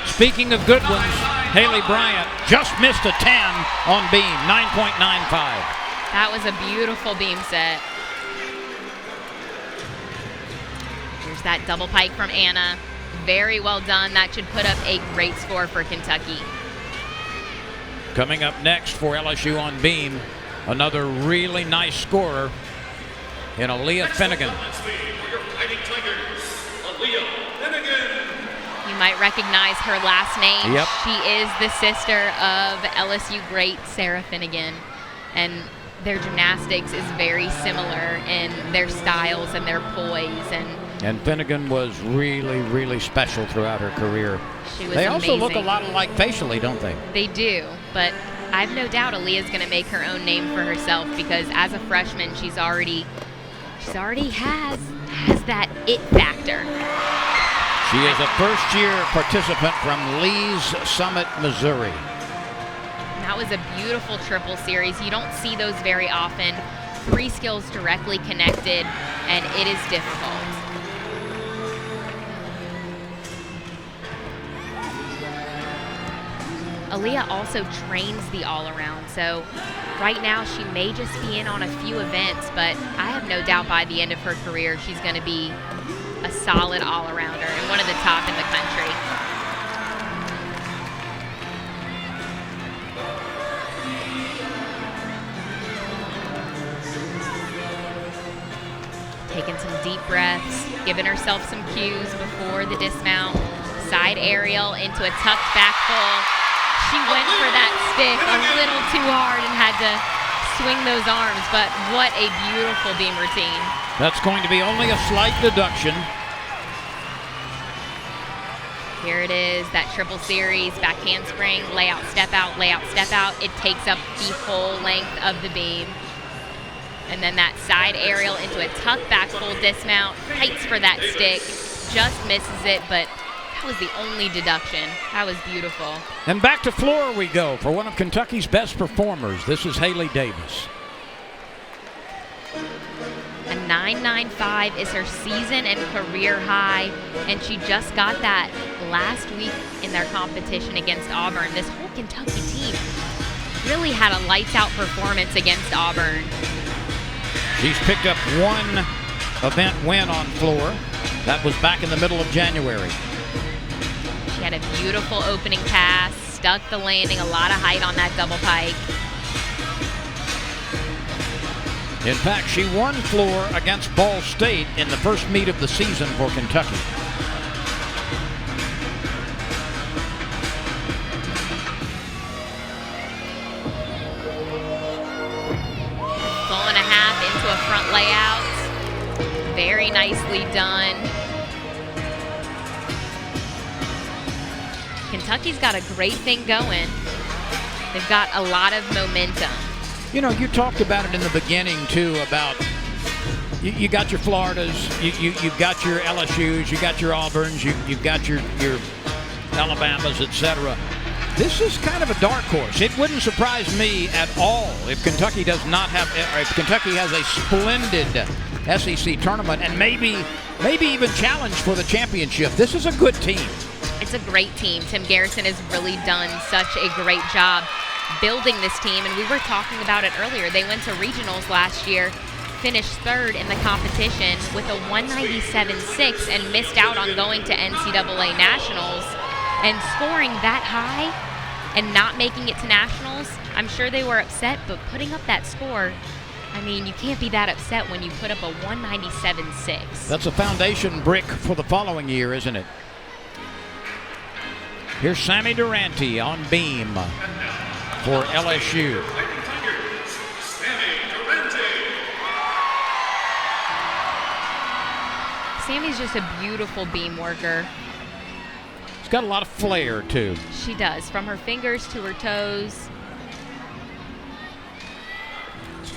Speaking of good ones, Haley Bryant just missed a 10 on beam, 9.95. That was a beautiful beam set. Here's that double pike from Anna. Very well done. That should put up a great score for Kentucky. Coming up next for LSU on beam, another really nice scorer in Aaliyah Finnegan. You might recognize her last name. Yep. She is the sister of LSU great Sarah Finnegan. And their gymnastics is very similar in their styles and their poise. And Finnegan was really, really special throughout her career. She was They also amazing. look a lot alike facially, don't they? They do, but I've no doubt Aaliyah's going to make her own name for herself, because as a freshman, she's already has that it factor. She is a first-year participant from Lee's Summit, Missouri. That was a beautiful triple series. You don't see those very often. 3 skills directly connected, and it is difficult. Aaliyah also trains the all-around, so right now she may just be in on a few events, but I have no doubt by the end of her career she's going to be a solid all-arounder and one of the top in the country. Taking some deep breaths, giving herself some cues before the dismount. Side aerial into a tucked back full. She went for that stick a little too hard and had to swing those arms, but what a beautiful beam routine. That's going to be only a slight deduction. Here it is, that triple series, back handspring, layout, step out, layout, step out. It takes up the whole length of the beam. And then that side aerial into a tuck back full dismount, fights for that stick, just misses it, but that was the only deduction. That was beautiful. And back to floor we go for one of Kentucky's best performers. This is Haley Davis. A 9.95 is her season and career high, and she just got that last week in their competition against Auburn. This whole Kentucky team really had a lights-out performance against Auburn. She's picked up one event win on floor. That was back in the middle of January. She had a beautiful opening pass, stuck the landing, a lot of height on that double pike. In fact, she won floor against Ball State in the first meet of the season for Kentucky. Full and a half into a front layout. Very nicely done. Kentucky's got a great thing going. They've got a lot of momentum. You know, you talked about it in the beginning, too, about you got your Floridas, you've got your LSUs, you got your Auburns, you've got your Alabamas, etc. This is kind of a dark horse. It wouldn't surprise me at all if Kentucky does not have, or if Kentucky has a splendid SEC tournament and maybe even challenge for the championship. This is a good team. It's a great team. Tim Garrison has really done such a great job building this team, and we were talking about it earlier. They went to regionals last year, finished third in the competition with a 197.6 and missed out on going to NCAA Nationals. And scoring that high and not making it to Nationals, I'm sure they were upset, but putting up that score, I mean, you can't be that upset when you put up a 197.6. That's a foundation brick for the following year, isn't it? Here's Sammy Durante on beam for LSU. Sammy's just a beautiful beam worker. She's got a lot of flair, too. She does, from her fingers to her toes.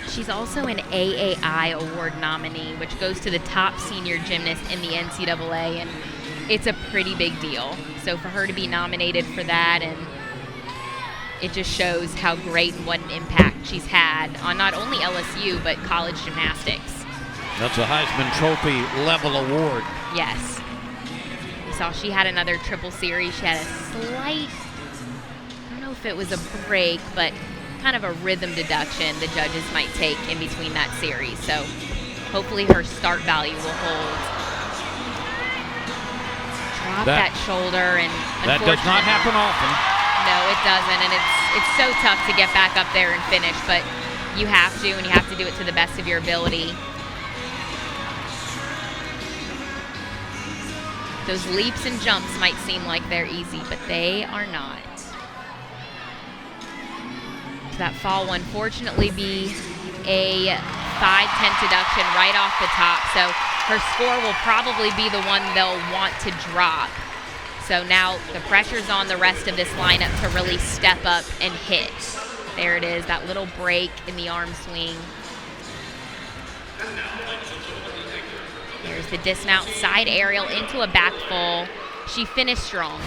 She's also an AAI award nominee, which goes to the top senior gymnast in the NCAA, and it's a pretty big deal. So for her to be nominated for that, and it just shows how great and what an impact she's had on not only LSU, but college gymnastics. That's a Heisman Trophy level award. Yes. We saw she had another triple series. She had a slight, I don't know if it was a break, but kind of a rhythm deduction the judges might take in between that series. So hopefully her start value will hold. Drop that shoulder, and that does not happen often. No, it doesn't, and it's so tough to get back up there and finish, but you have to, and you have to do it to the best of your ability. Those leaps and jumps might seem like they're easy, but they are not. That fall will unfortunately be a 5-10 deduction right off the top, so her score will probably be the one they'll want to drop. So now the pressure's on the rest of this lineup to really step up and hit. There it is, that little break in the arm swing. There's the dismount side aerial into a back full. She finished strong.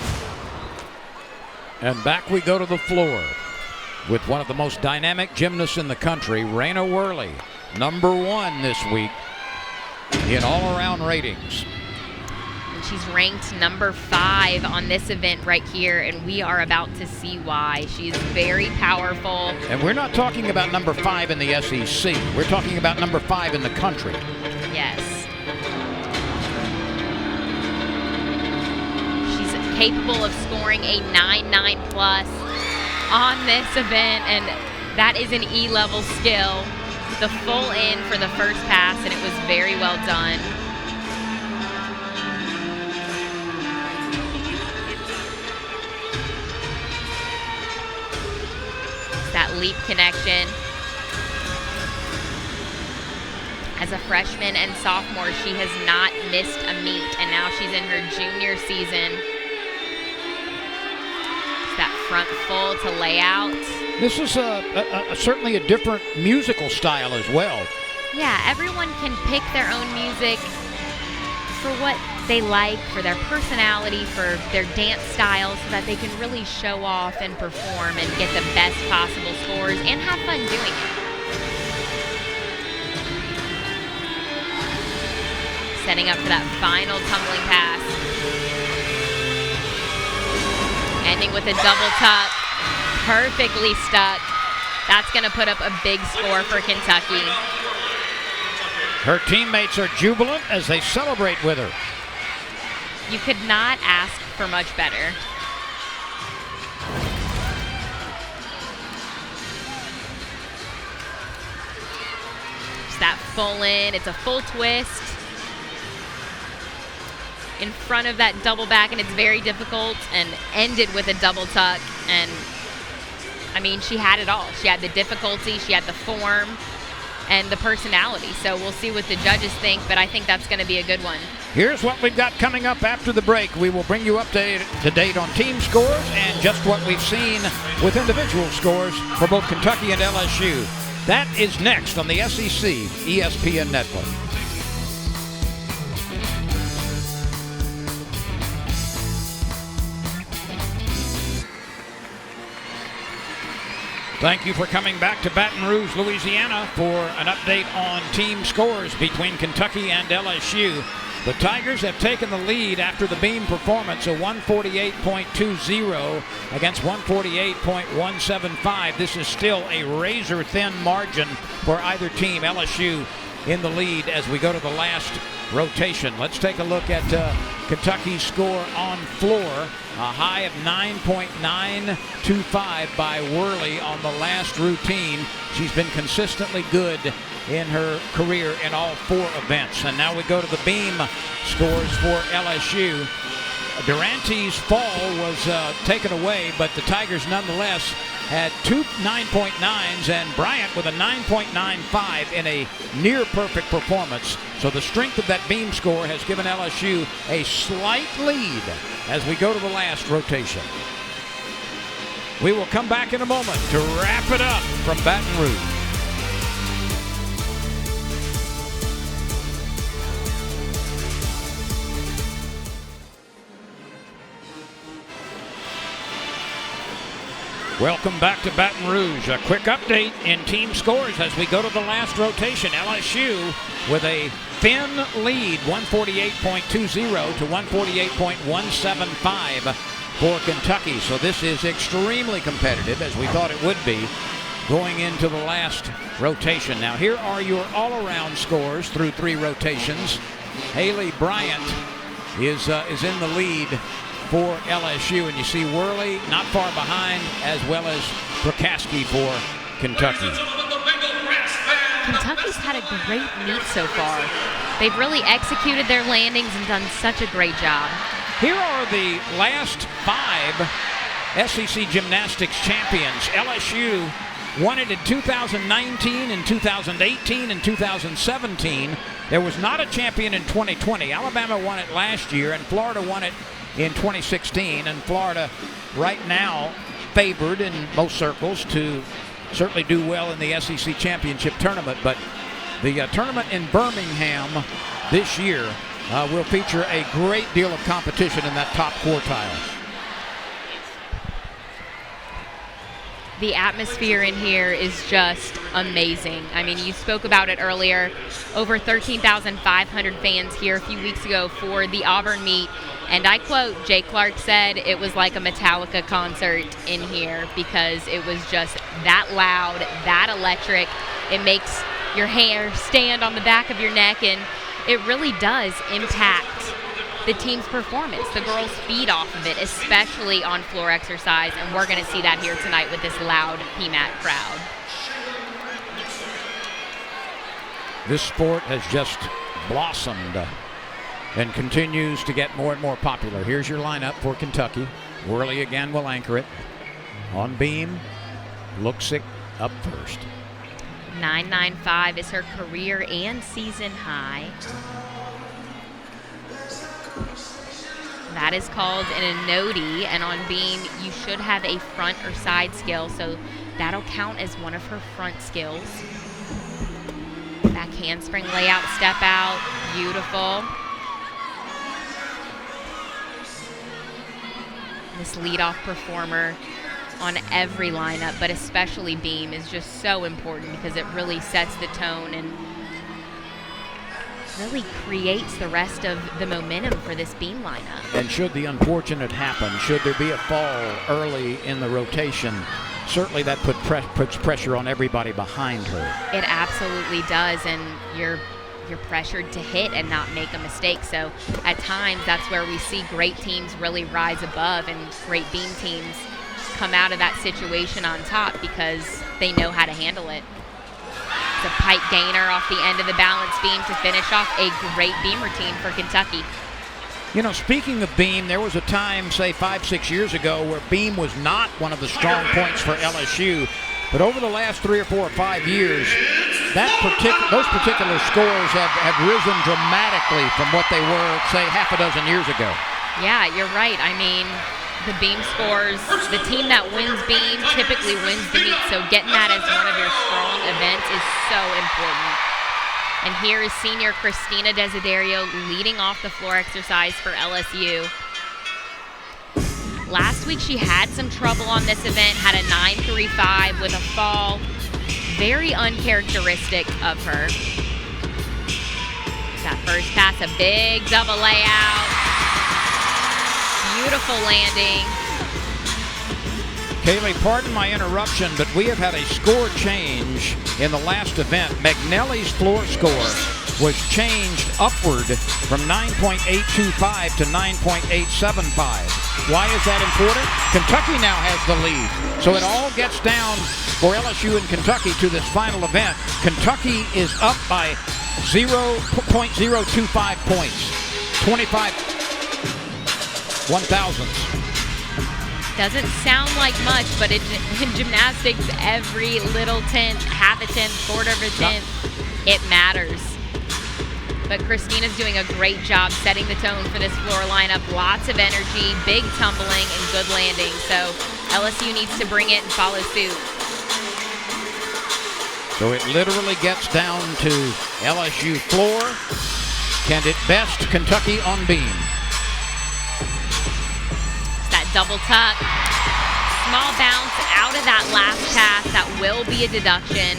And back we go to the floor with one of the most dynamic gymnasts in the country, Raina Worley, #1 this week in all-around ratings. And she's ranked #5 on this event right here, and we are about to see why. She's very powerful. And we're not talking about #5 in the SEC. We're talking about #5 in the country. Yes. She's capable of scoring a 9.9 plus on this event, and that is an E-level skill. The full in for the first pass, and it was very well done. That leap connection. As a freshman and sophomore, she has not missed a meet, and now she's in her junior season. That front full to lay out. This is certainly a different musical style as well. Yeah, everyone can pick their own music for what they like, for their personality, for their dance style, so that they can really show off and perform and get the best possible scores and have fun doing it. Setting up for that final tumbling pass. Ending with a double tuck, perfectly stuck. That's going to put up a big score for Kentucky. Her teammates are jubilant as they celebrate with her. You could not ask for much better. Just that full in, it's a full twist in front of that double back, and it's very difficult, and ended with a double tuck. And I mean, she had it all. She had the difficulty, she had the form, and the personality. So we'll see what the judges think, but I think that's going to be a good one. Here's what we've got coming up after the break. We will bring you up to date on team scores and just what we've seen with individual scores for both Kentucky and LSU. That is next on the SEC ESPN Network. Thank you for coming back to Baton Rouge, Louisiana for an update on team scores between Kentucky and LSU. The Tigers have taken the lead after the beam performance, a 148.20 against 148.175. This is still a razor-thin margin for either team. LSU in the lead as we go to the last rotation. Let's take a look at Kentucky's score on floor. A high of 9.925 by Worley on the last routine. She's been consistently good in her career in all 4 events. And now we go to the beam scores for LSU. Durante's fall was taken away, but the Tigers nonetheless had 2 9.9s and Bryant with a 9.95 in a near perfect performance. So the strength of that beam score has given LSU a slight lead as we go to the last rotation. We will come back in a moment to wrap it up from Baton Rouge. Welcome back to Baton Rouge. A quick update in team scores as we go to the last rotation. LSU with a thin lead, 148.20 to 148.175 for Kentucky. So this is extremely competitive, as we thought it would be, going into the last rotation. Now here are your all-around scores through 3 rotations. Haley Bryant is in the lead for LSU. And you see Worley not far behind, as well as Prokaski for Kentucky. Kentucky's had a great meet so far. They've really executed their landings and done such a great job. Here are the last 5 SEC gymnastics champions. LSU won it in 2019, in 2018, and 2017. There was not a champion in 2020. Alabama won it last year, and Florida won it in 2016. And Florida right now favored in most circles to certainly do well in the SEC championship tournament. But the tournament in Birmingham this year will feature a great deal of competition in that top quartile. The atmosphere in here is just amazing. I mean, you spoke about it earlier. Over 13,500 fans here a few weeks ago for the Auburn meet. And I quote, Jay Clark said it was like a Metallica concert in here because it was just that loud, that electric. It makes your hair stand on the back of your neck, and it really does impact the team's performance. The girls feed off of it, especially on floor exercise, and we're going to see that here tonight with this loud PMAC crowd. This sport has just blossomed and continues to get more and more popular. Here's your lineup for Kentucky. Worley again will anchor it. On beam, Luksic up first. 995 is her career and season high. That is called an anodi, and on beam you should have a front or side skill, so that'll count as one of her front skills. Back handspring layout, step out, beautiful. This leadoff performer on every lineup, but especially beam, is just so important because it really sets the tone and really creates the rest of the momentum for this beam lineup. And should the unfortunate happen, should there be a fall early in the rotation, certainly that puts pressure on everybody behind her. It absolutely does, and you're pressured to hit and not make a mistake. So at times that's where we see great teams really rise above and great beam teams come out of that situation on top because they know how to handle it. It's a pike gainer off the end of the balance beam to finish off a great beam routine for Kentucky. You know, speaking of beam, there was a time, say 5-6 years ago, where beam was not one of the strong points for LSU. But over the last 3 or 4 or 5 years, those particular scores have risen dramatically from what they were, say, half a dozen years ago. Yeah, you're right. I mean, the beam scores, the team that wins beam typically wins the meet, so getting that as one of your strong events is so important. And here is senior Christina Desiderio leading off the floor exercise for LSU. Last week she had some trouble on this event, had a 9.35 with a fall. Very uncharacteristic of her. That first pass, a big double layout. Beautiful landing. Kaylee, pardon my interruption, but we have had a score change in the last event. McNally's floor score was changed upward from 9.825 to 9.875. Why is that important? Kentucky now has the lead. So it all gets down for LSU and Kentucky to this final event. Kentucky is up by 0.025 points. 25 1,000ths. Doesn't sound like much, but in gymnastics, every little tenth, half a tenth, quarter of a tenth, it matters. But Christina's doing a great job setting the tone for this floor lineup. Lots of energy, big tumbling, and good landing. So LSU needs to bring it and follow suit. So it literally gets down to LSU floor. Can it best Kentucky on beam? Double tuck, small bounce out of that last pass. That will be a deduction,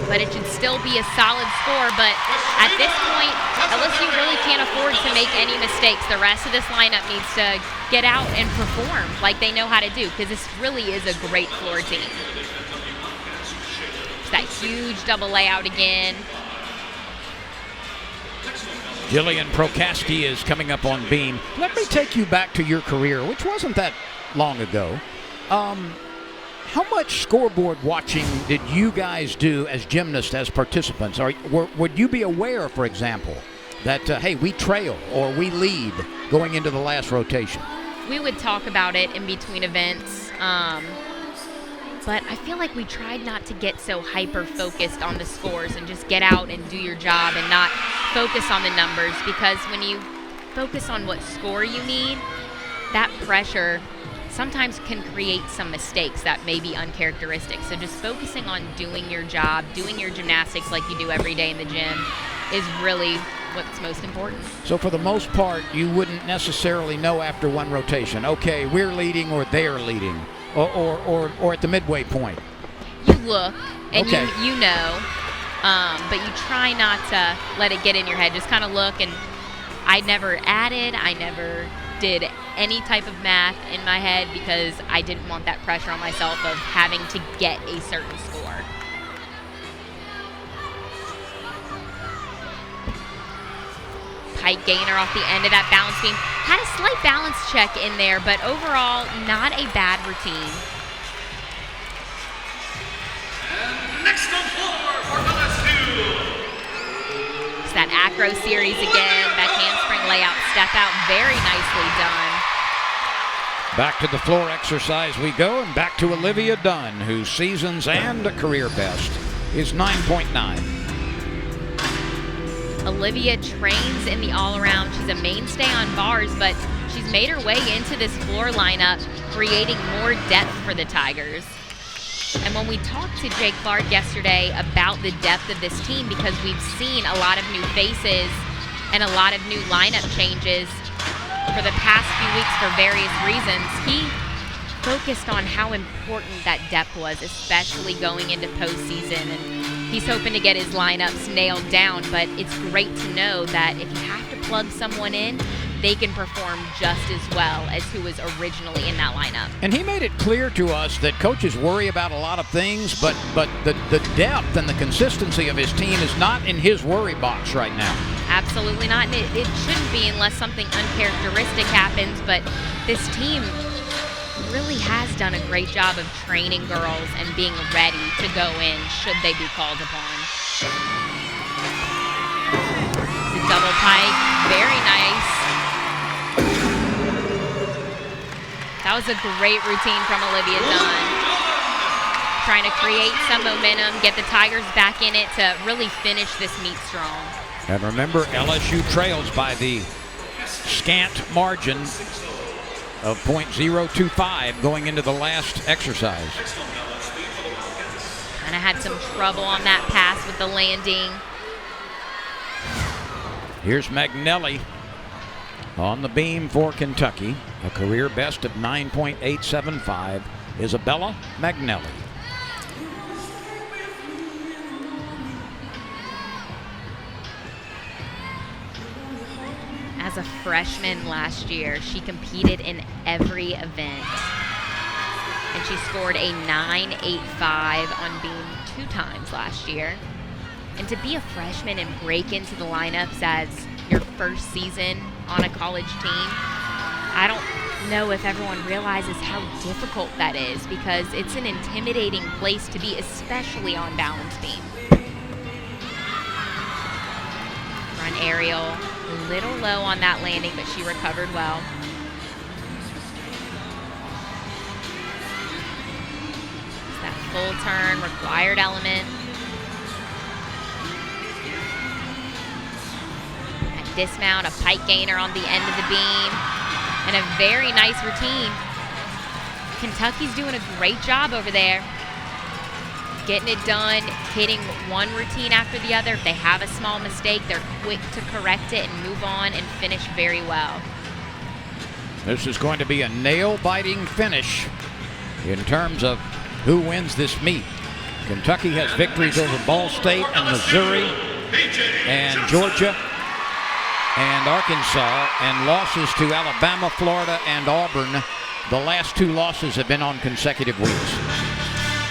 but it should still be a solid score. But at this point, LSU really can't afford to make any mistakes. The rest of this lineup needs to get out and perform like they know how to do, because this really is a great floor team. It's that huge double layout again. Jillian Procasti is coming up on beam. Let me take you back to your career, which wasn't that long ago. How much scoreboard watching did you guys do as gymnasts, as participants? Would you be aware, for example, that, hey, we trail or we lead going into the last rotation? We would talk about it in between events, but I feel like we tried not to get so hyper-focused on the scores and just get out and do your job and not focus on the numbers, because when you focus on what score you need, that pressure sometimes can create some mistakes that may be uncharacteristic. So just focusing on doing your job, doing your gymnastics like you do every day in the gym is really what's most important. So for the most part, you wouldn't necessarily know after one rotation, okay, we're leading or they're leading, or at the midway point. You look and okay. you know, but you try not to let it get in your head. Just kind of look, and I never added, I never did any type of math in my head because I didn't want that pressure on myself of having to get a certain score. Pike gainer off the end of that balance beam. Had a slight balance check in there, but overall, not a bad routine. And next on floor for LSU. It's that acro series again, that handspring layout, step out, very nicely done. Back to the floor exercise we go, and back to Olivia Dunn, whose seasons and career best is 9.9. Olivia trains in the all-around. She's a mainstay on bars, but she's made her way into this floor lineup, creating more depth for the Tigers. And when we talked to Jay Clark yesterday about the depth of this team, because we've seen a lot of new faces and a lot of new lineup changes for the past few weeks for various reasons, he focused on how important that depth was, especially going into postseason. And he's hoping to get his lineups nailed down, but it's great to know that if you have to plug someone in, they can perform just as well as who was originally in that lineup. And he made it clear to us that coaches worry about a lot of things, but the depth and the consistency of his team is not in his worry box right now. Absolutely not, and it shouldn't be unless something uncharacteristic happens, but this team really has done a great job of training girls and being ready to go in should they be called upon. It's a double pike, very nice. That was a great routine from Olivia Dunn. Trying to create some momentum, get the Tigers back in it to really finish this meet strong. And remember, LSU trails by the scant margin of .025 going into the last exercise. Kind of had some trouble on that pass with the landing. Here's Magnelli on the beam for Kentucky. A career best of 9.875. Isabella Magnelli. As a freshman last year, she competed in every event. And she scored a 9.85 on beam 2 times last year. And to be a freshman and break into the lineups as your first season on a college team, I don't know if everyone realizes how difficult that is, because it's an intimidating place to be, especially on balance beam. Front aerial, a little low on that landing, but she recovered well. It's that full turn, required element. That dismount, a pike gainer on the end of the beam, and a very nice routine. Kentucky's doing a great job over there, getting it done, hitting one routine after the other. If they have a small mistake, they're quick to correct it and move on and finish very well. This is going to be a nail-biting finish in terms of who wins this meet. Kentucky has victories over Ball State and Missouri and Georgia and Arkansas, and losses to Alabama, Florida, and Auburn. The last 2 losses have been on consecutive weeks.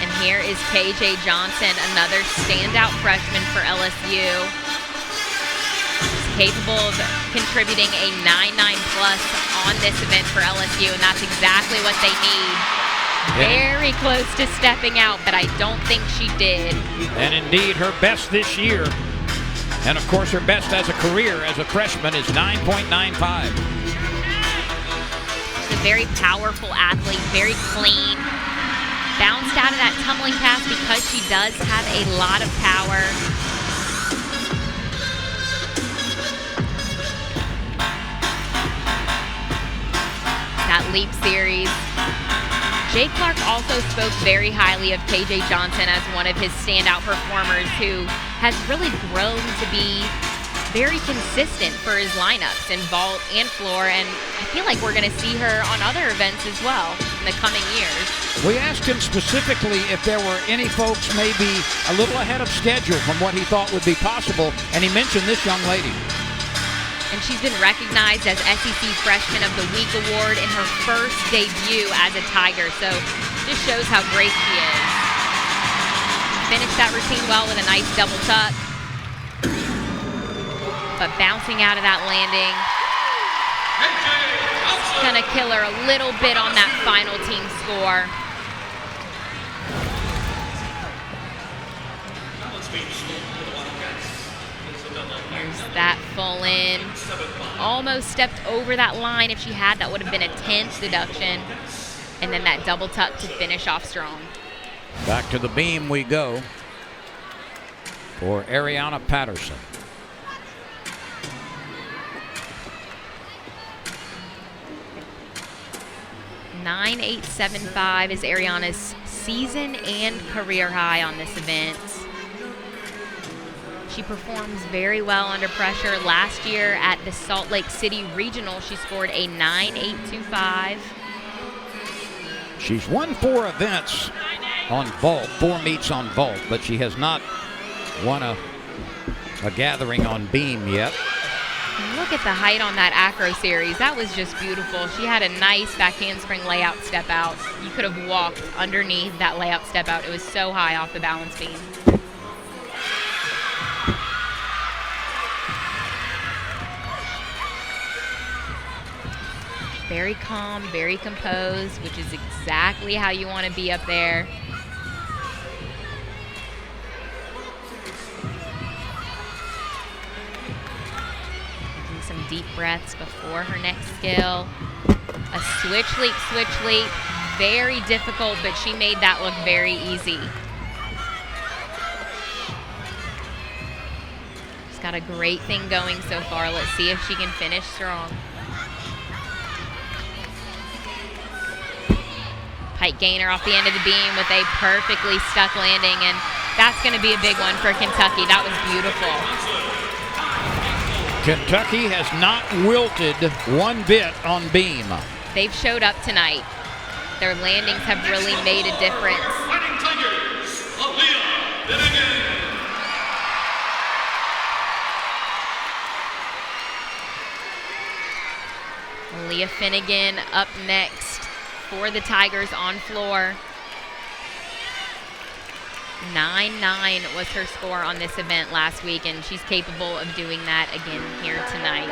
And here is KJ Johnson, another standout freshman for LSU. capable of contributing a 9-9 plus on this event for LSU, and that's exactly what they need. Very close to stepping out, but I don't think she did. And indeed, her best this year, and of course her best as a career as a freshman, is 9.95. She's a very powerful athlete, very clean. Bounced out of that tumbling pass because she does have a lot of power. That leap series. Jay Clark also spoke very highly of KJ Johnson as one of his standout performers, who has really grown to be very consistent for his lineups in vault and floor, and I feel like we're going to see her on other events as well in the coming years. We asked him specifically if there were any folks maybe a little ahead of schedule from what he thought would be possible, and he mentioned this young lady. And she's been recognized as SEC Freshman of the Week award in her first debut as a Tiger, so just shows how great she is. Finished that routine well with a nice double tuck, but bouncing out of that landing, gonna kill her a little bit on that final team score. Here's that full in. Almost stepped over that line. If she had, that would have been a 10th deduction. And then that double tuck to finish off strong. Back to the beam we go for Ariana Patterson. .9875 is Ariana's season and career high on this event. She performs very well under pressure. Last year at the Salt Lake City Regional, she scored a 9.825. She's won 4 events on vault, 4 meets on vault, but she has not won a gathering on beam yet. Look at the height on that acro series. That was just beautiful. She had a nice back handspring layout step out. You could have walked underneath that layout step out. It was so high off the balance beam. Very calm, very composed, which is exactly how you want to be up there. Taking some deep breaths before her next skill. A switch leap, very difficult, but she made that look very easy. She's got a great thing going so far. Let's see if she can finish strong. Height gainer off the end of the beam with a perfectly stuck landing, and that's going to be a big one for Kentucky. That was beautiful. Kentucky has not wilted one bit on beam. They've showed up tonight. Their landings have really made a difference. Fighting Tigers, Aaliyah Finnegan. Aaliyah Finnegan up next for the Tigers on floor. 9-9 was her score on this event last week, and she's capable of doing that again here tonight.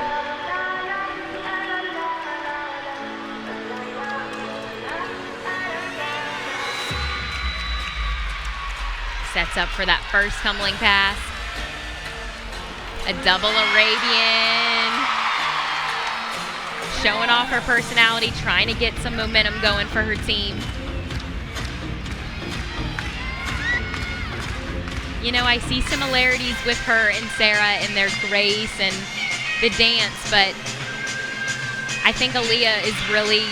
Sets up for that first tumbling pass. A double Arabian. Showing off her personality, trying to get some momentum going for her team. You know, I see similarities with her and Sarah in their grace and the dance, but I think Aaliyah is really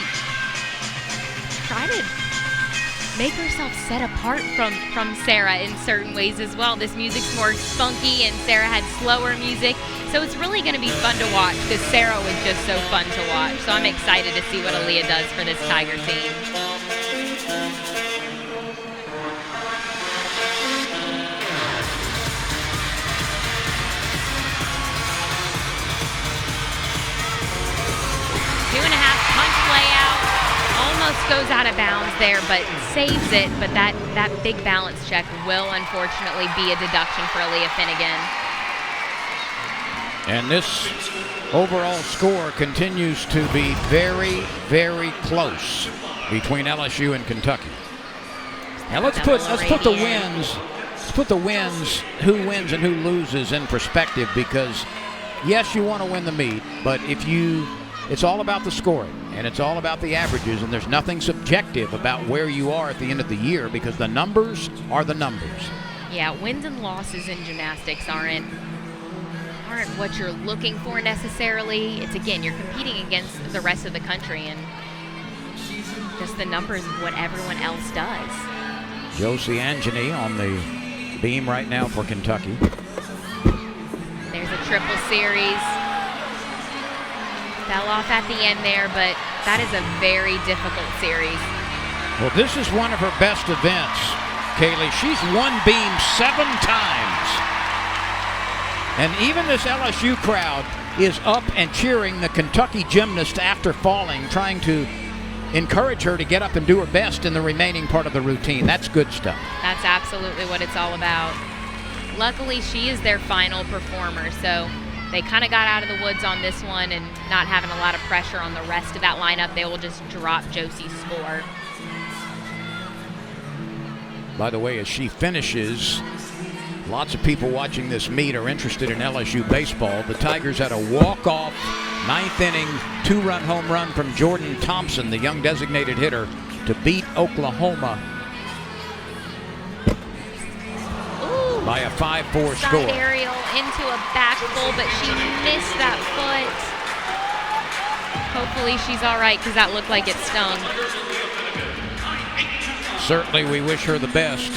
trying to make herself set apart from Sarah in certain ways as well. This music's more funky, and Sarah had slower music. So it's really going to be fun to watch because Sarah was just so fun to watch. So I'm excited to see what Aaliyah does for this Tiger team. Two-and-a-half punch layout. Almost goes out of bounds there, but saves it. But that big balance check will unfortunately be a deduction for Aaliyah Finnegan. And this overall score continues to be very, very close between LSU and Kentucky. Now let's put the wins. Let's put the wins, who wins and who loses, in perspective, because yes, you want to win the meet, but it's all about the scoring and it's all about the averages, and there's nothing subjective about where you are at the end of the year because the numbers are the numbers. Yeah, wins and losses in gymnastics aren't what you're looking for necessarily. It's, again, you're competing against the rest of the country and just the numbers of what everyone else does. Josie Angeny on the beam right now for Kentucky. There's a triple series. Fell off at the end there, but that is a very difficult series. Well, this is one of her best events, Kaylee. She's won beam 7 times. And even this LSU crowd is up and cheering the Kentucky gymnast after falling, trying to encourage her to get up and do her best in the remaining part of the routine. That's good stuff. That's absolutely what it's all about. Luckily, she is their final performer, so they kind of got out of the woods on this one and not having a lot of pressure on the rest of that lineup. They will just drop Josie's score. By the way, as she finishes, lots of people watching this meet are interested in LSU baseball. The Tigers had a walk-off 9th inning 2-run home run from Jordan Thompson, the young designated hitter, to beat Oklahoma by a 5-4 Side score. aerial into a back full, but she missed that foot. Hopefully she's all right because that looked like it stung. Certainly we wish her the best.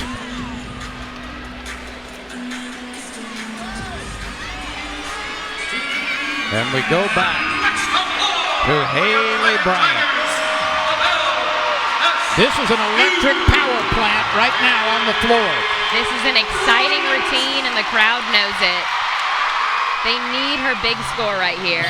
And we go back to Haley Bryant. This is an electric power plant right now on the floor. This is an exciting routine, and the crowd knows it. They need her big score right here.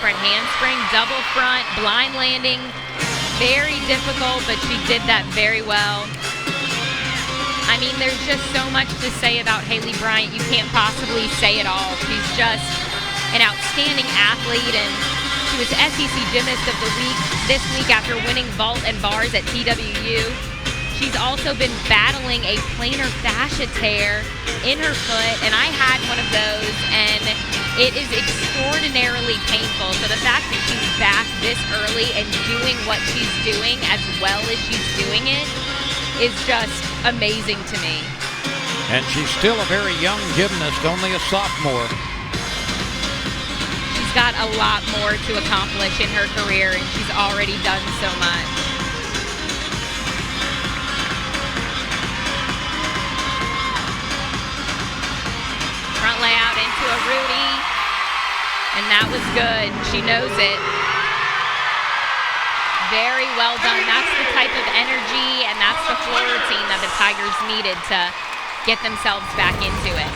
Front handspring, double front, blind landing. Very difficult, but she did that very well. I mean, there's just so much to say about Haley Bryant. You can't possibly say it all. She's just an outstanding athlete, and she was SEC Gymnast of the Week this week after winning vault and bars at TWU. She's also been battling a plantar fascia tear in her foot, and I had one of those, and it is extraordinarily painful. So the fact that she's back this early and doing what she's doing as well as she's doing it is just amazing to me. And she's still a very young gymnast, only a sophomore. She's got a lot more to accomplish in her career, and she's already done so much. Front layout into a Rudy, and that was good. She knows it. Very well done. That's the type of energy, and that's the floor routine that the Tigers needed to get themselves back into it.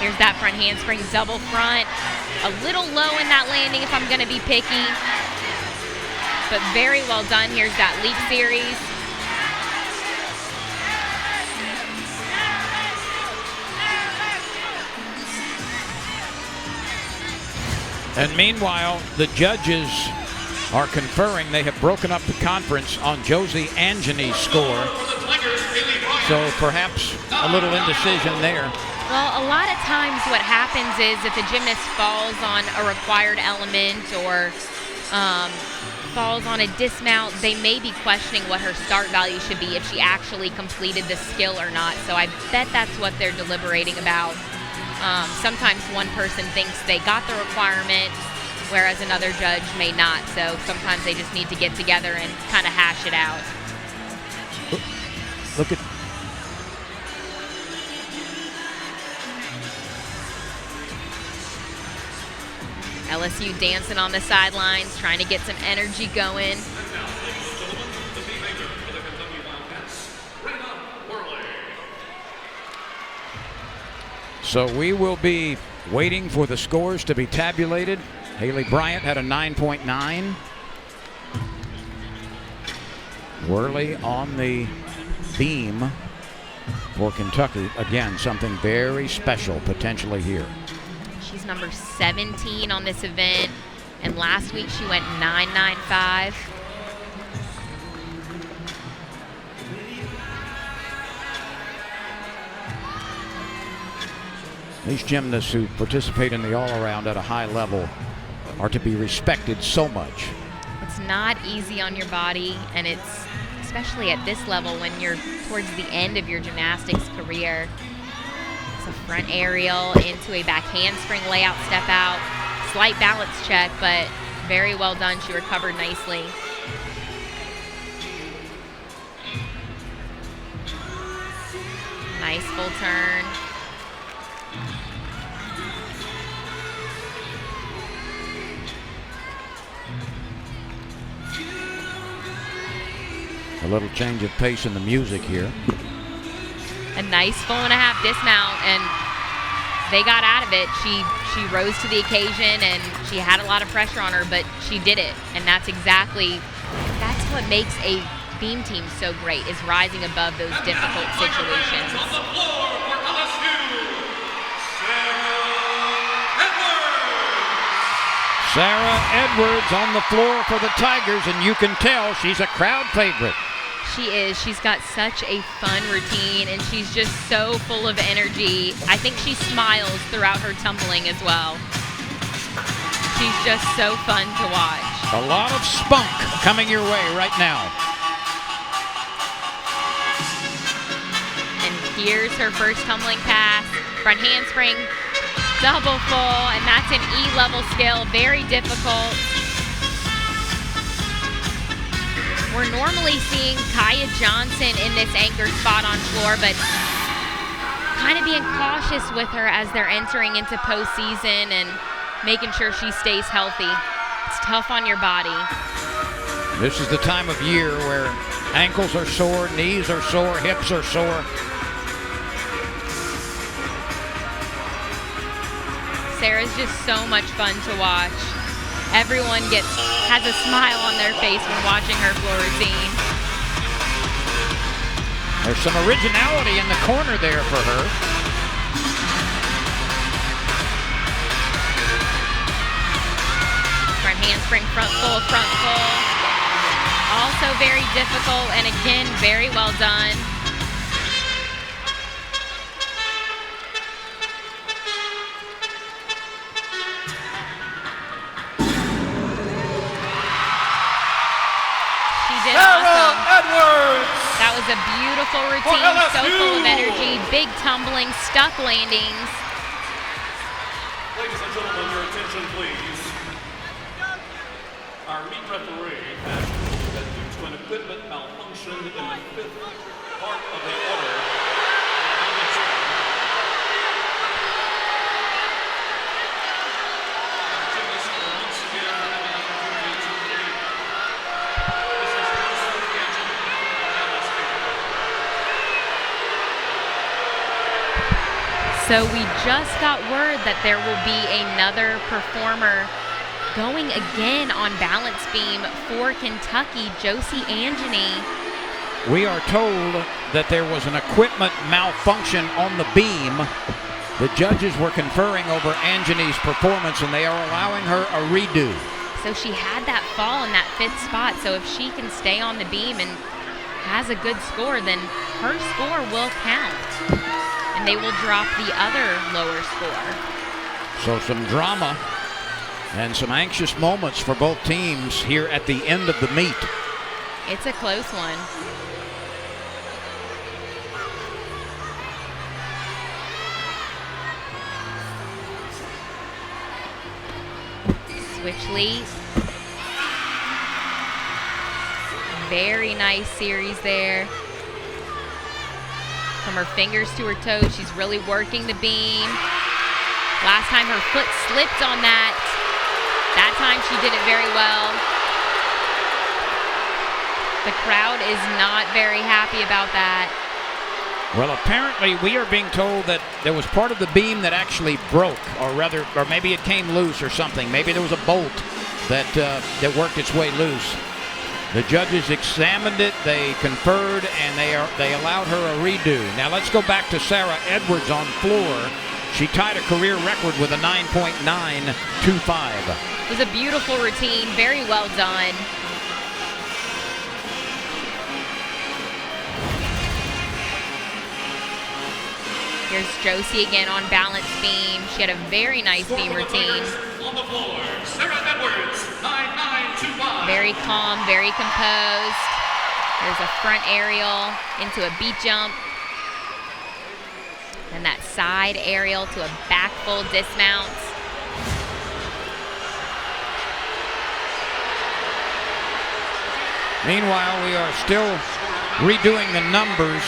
Here's that front handspring double front. A little low in that landing if I'm going to be picky, but very well done. Here's that leap series. And meanwhile, the judges are conferring. They have broken up the conference on Josie Angeny's score. So perhaps a little indecision there. Well, a lot of times what happens is if a gymnast falls on a required element or falls on a dismount, they may be questioning what her start value should be if she actually completed the skill or not. So I bet that's what they're deliberating about. Sometimes one person thinks they got the requirement, whereas another judge may not. So sometimes they just need to get together and kind of hash it out. Look at LSU dancing on the sidelines, trying to get some energy going. So we will be waiting for the scores to be tabulated Haley Bryant had a 9.9. Worley on the beam for Kentucky. Again, something very special potentially here. She's number 17 on this event, and last week she went 9.95. These gymnasts who participate in the all-around at a high level are to be respected so much. It's not easy on your body, and it's especially at this level when you're towards the end of your gymnastics career. It's a front aerial into a back handspring layout step out. Slight balance check, but very well done. She recovered nicely. Nice full turn. A little change of pace in the music here. A nice full and a half dismount, and they got out of it. She rose to the occasion, and she had a lot of pressure on her, but she did it. And that's what makes a beam team so great, is rising above those difficult situations. On the floor for LSU, Sarah Edwards on the floor for the Tigers, and you can tell she's a crowd favorite. She is. She's got such a fun routine, and she's just so full of energy. I think she smiles throughout her tumbling as well. She's just so fun to watch. A lot of spunk coming your way right now. And here's her first tumbling pass. Front handspring, double full, and that's an E-level skill. Very difficult. We're normally seeing Kaya Johnson in this anchor spot on floor, but kind of being cautious with her as they're entering into postseason and making sure she stays healthy. It's tough on your body. This is the time of year where ankles are sore, knees are sore, hips are sore. Sarah's just so much fun to watch. Everyone has a smile on their face when watching her floor routine. There's some originality in the corner there for her. Front handspring, front full, front full. Also very difficult, and again, very well done. Awesome. Edwards. That was a beautiful routine, so full of energy, big tumbling, stuck landings. Ladies and gentlemen, your attention please. Our meet referee has ruled that due to an equipment malfunction in the fifth part of the order, gymnasts will once again have an opportunity to lead. This is also the engine of LSU. So we just got word that there will be another performer going again on balance beam for Kentucky, Josie Angeny. We are told that there was an equipment malfunction on the beam. The judges were conferring over Angeny's performance, and they are allowing her a redo. So she had that fall in that fifth spot, so if she can stay on the beam and has a good score, then her score will count. And they will drop the other lower score. So some drama and some anxious moments for both teams here at the end of the meet. It's a close one. Switch lead. Very nice series there. From her fingers to her toes, she's really working the beam. Last time her foot slipped on that. That time she did it very well. The crowd is not very happy about that. Well, apparently we are being told that there was part of the beam that actually broke, or maybe it came loose or something. Maybe there was a bolt that worked its way loose. The judges examined it, they conferred, and they allowed her a redo. Now let's go back to Sarah Edwards on floor. She tied a career record with a 9.925. It was a beautiful routine, very well done. Here's Josie again on balance beam. She had a very nice beam routine. On the floor, Sarah Edwards, 9.925. Very calm, very composed. There's a front aerial into a beat jump. And that side aerial to a back full dismount. Meanwhile, we are still redoing the numbers.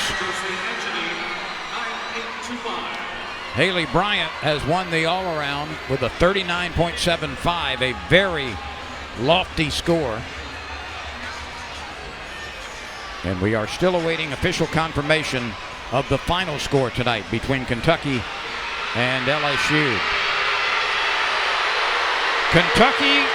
Haley Bryant has won the all-around with a 39.75, a very lofty score. And we are still awaiting official confirmation of the final score tonight between Kentucky and LSU. Kentucky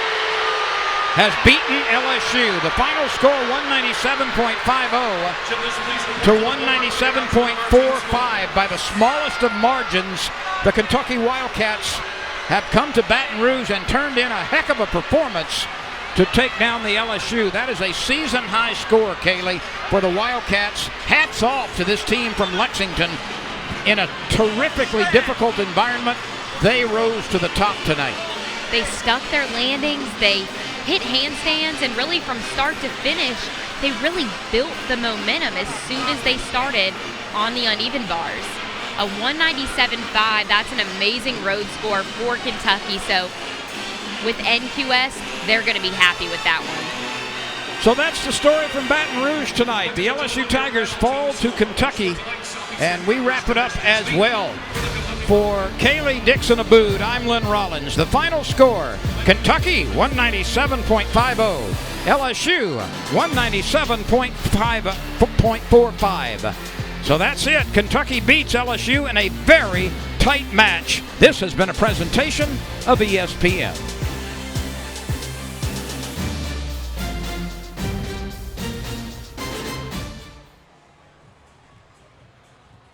has beaten LSU. The final score 197.50 to 197.45 by the smallest of margins. The Kentucky Wildcats have come to Baton Rouge and turned in a heck of a performance to take down the LSU. That is a season-high score, Kaylee, for the Wildcats. Hats off to this team from Lexington. In a terrifically difficult environment, they rose to the top tonight. They stuck their landings, they hit handstands, and really from start to finish, they really built the momentum as soon as they started on the uneven bars. A 197.5, that's an amazing road score for Kentucky. So with NQS, they're going to be happy with that one. So that's the story from Baton Rouge tonight. The LSU Tigers fall to Kentucky, and we wrap it up as well. For Kaylee Dixon-Abood, I'm Lynn Rollins. The final score, Kentucky 197.50, LSU 197.45. So that's it. Kentucky beats LSU in a very tight match. This has been a presentation of ESPN.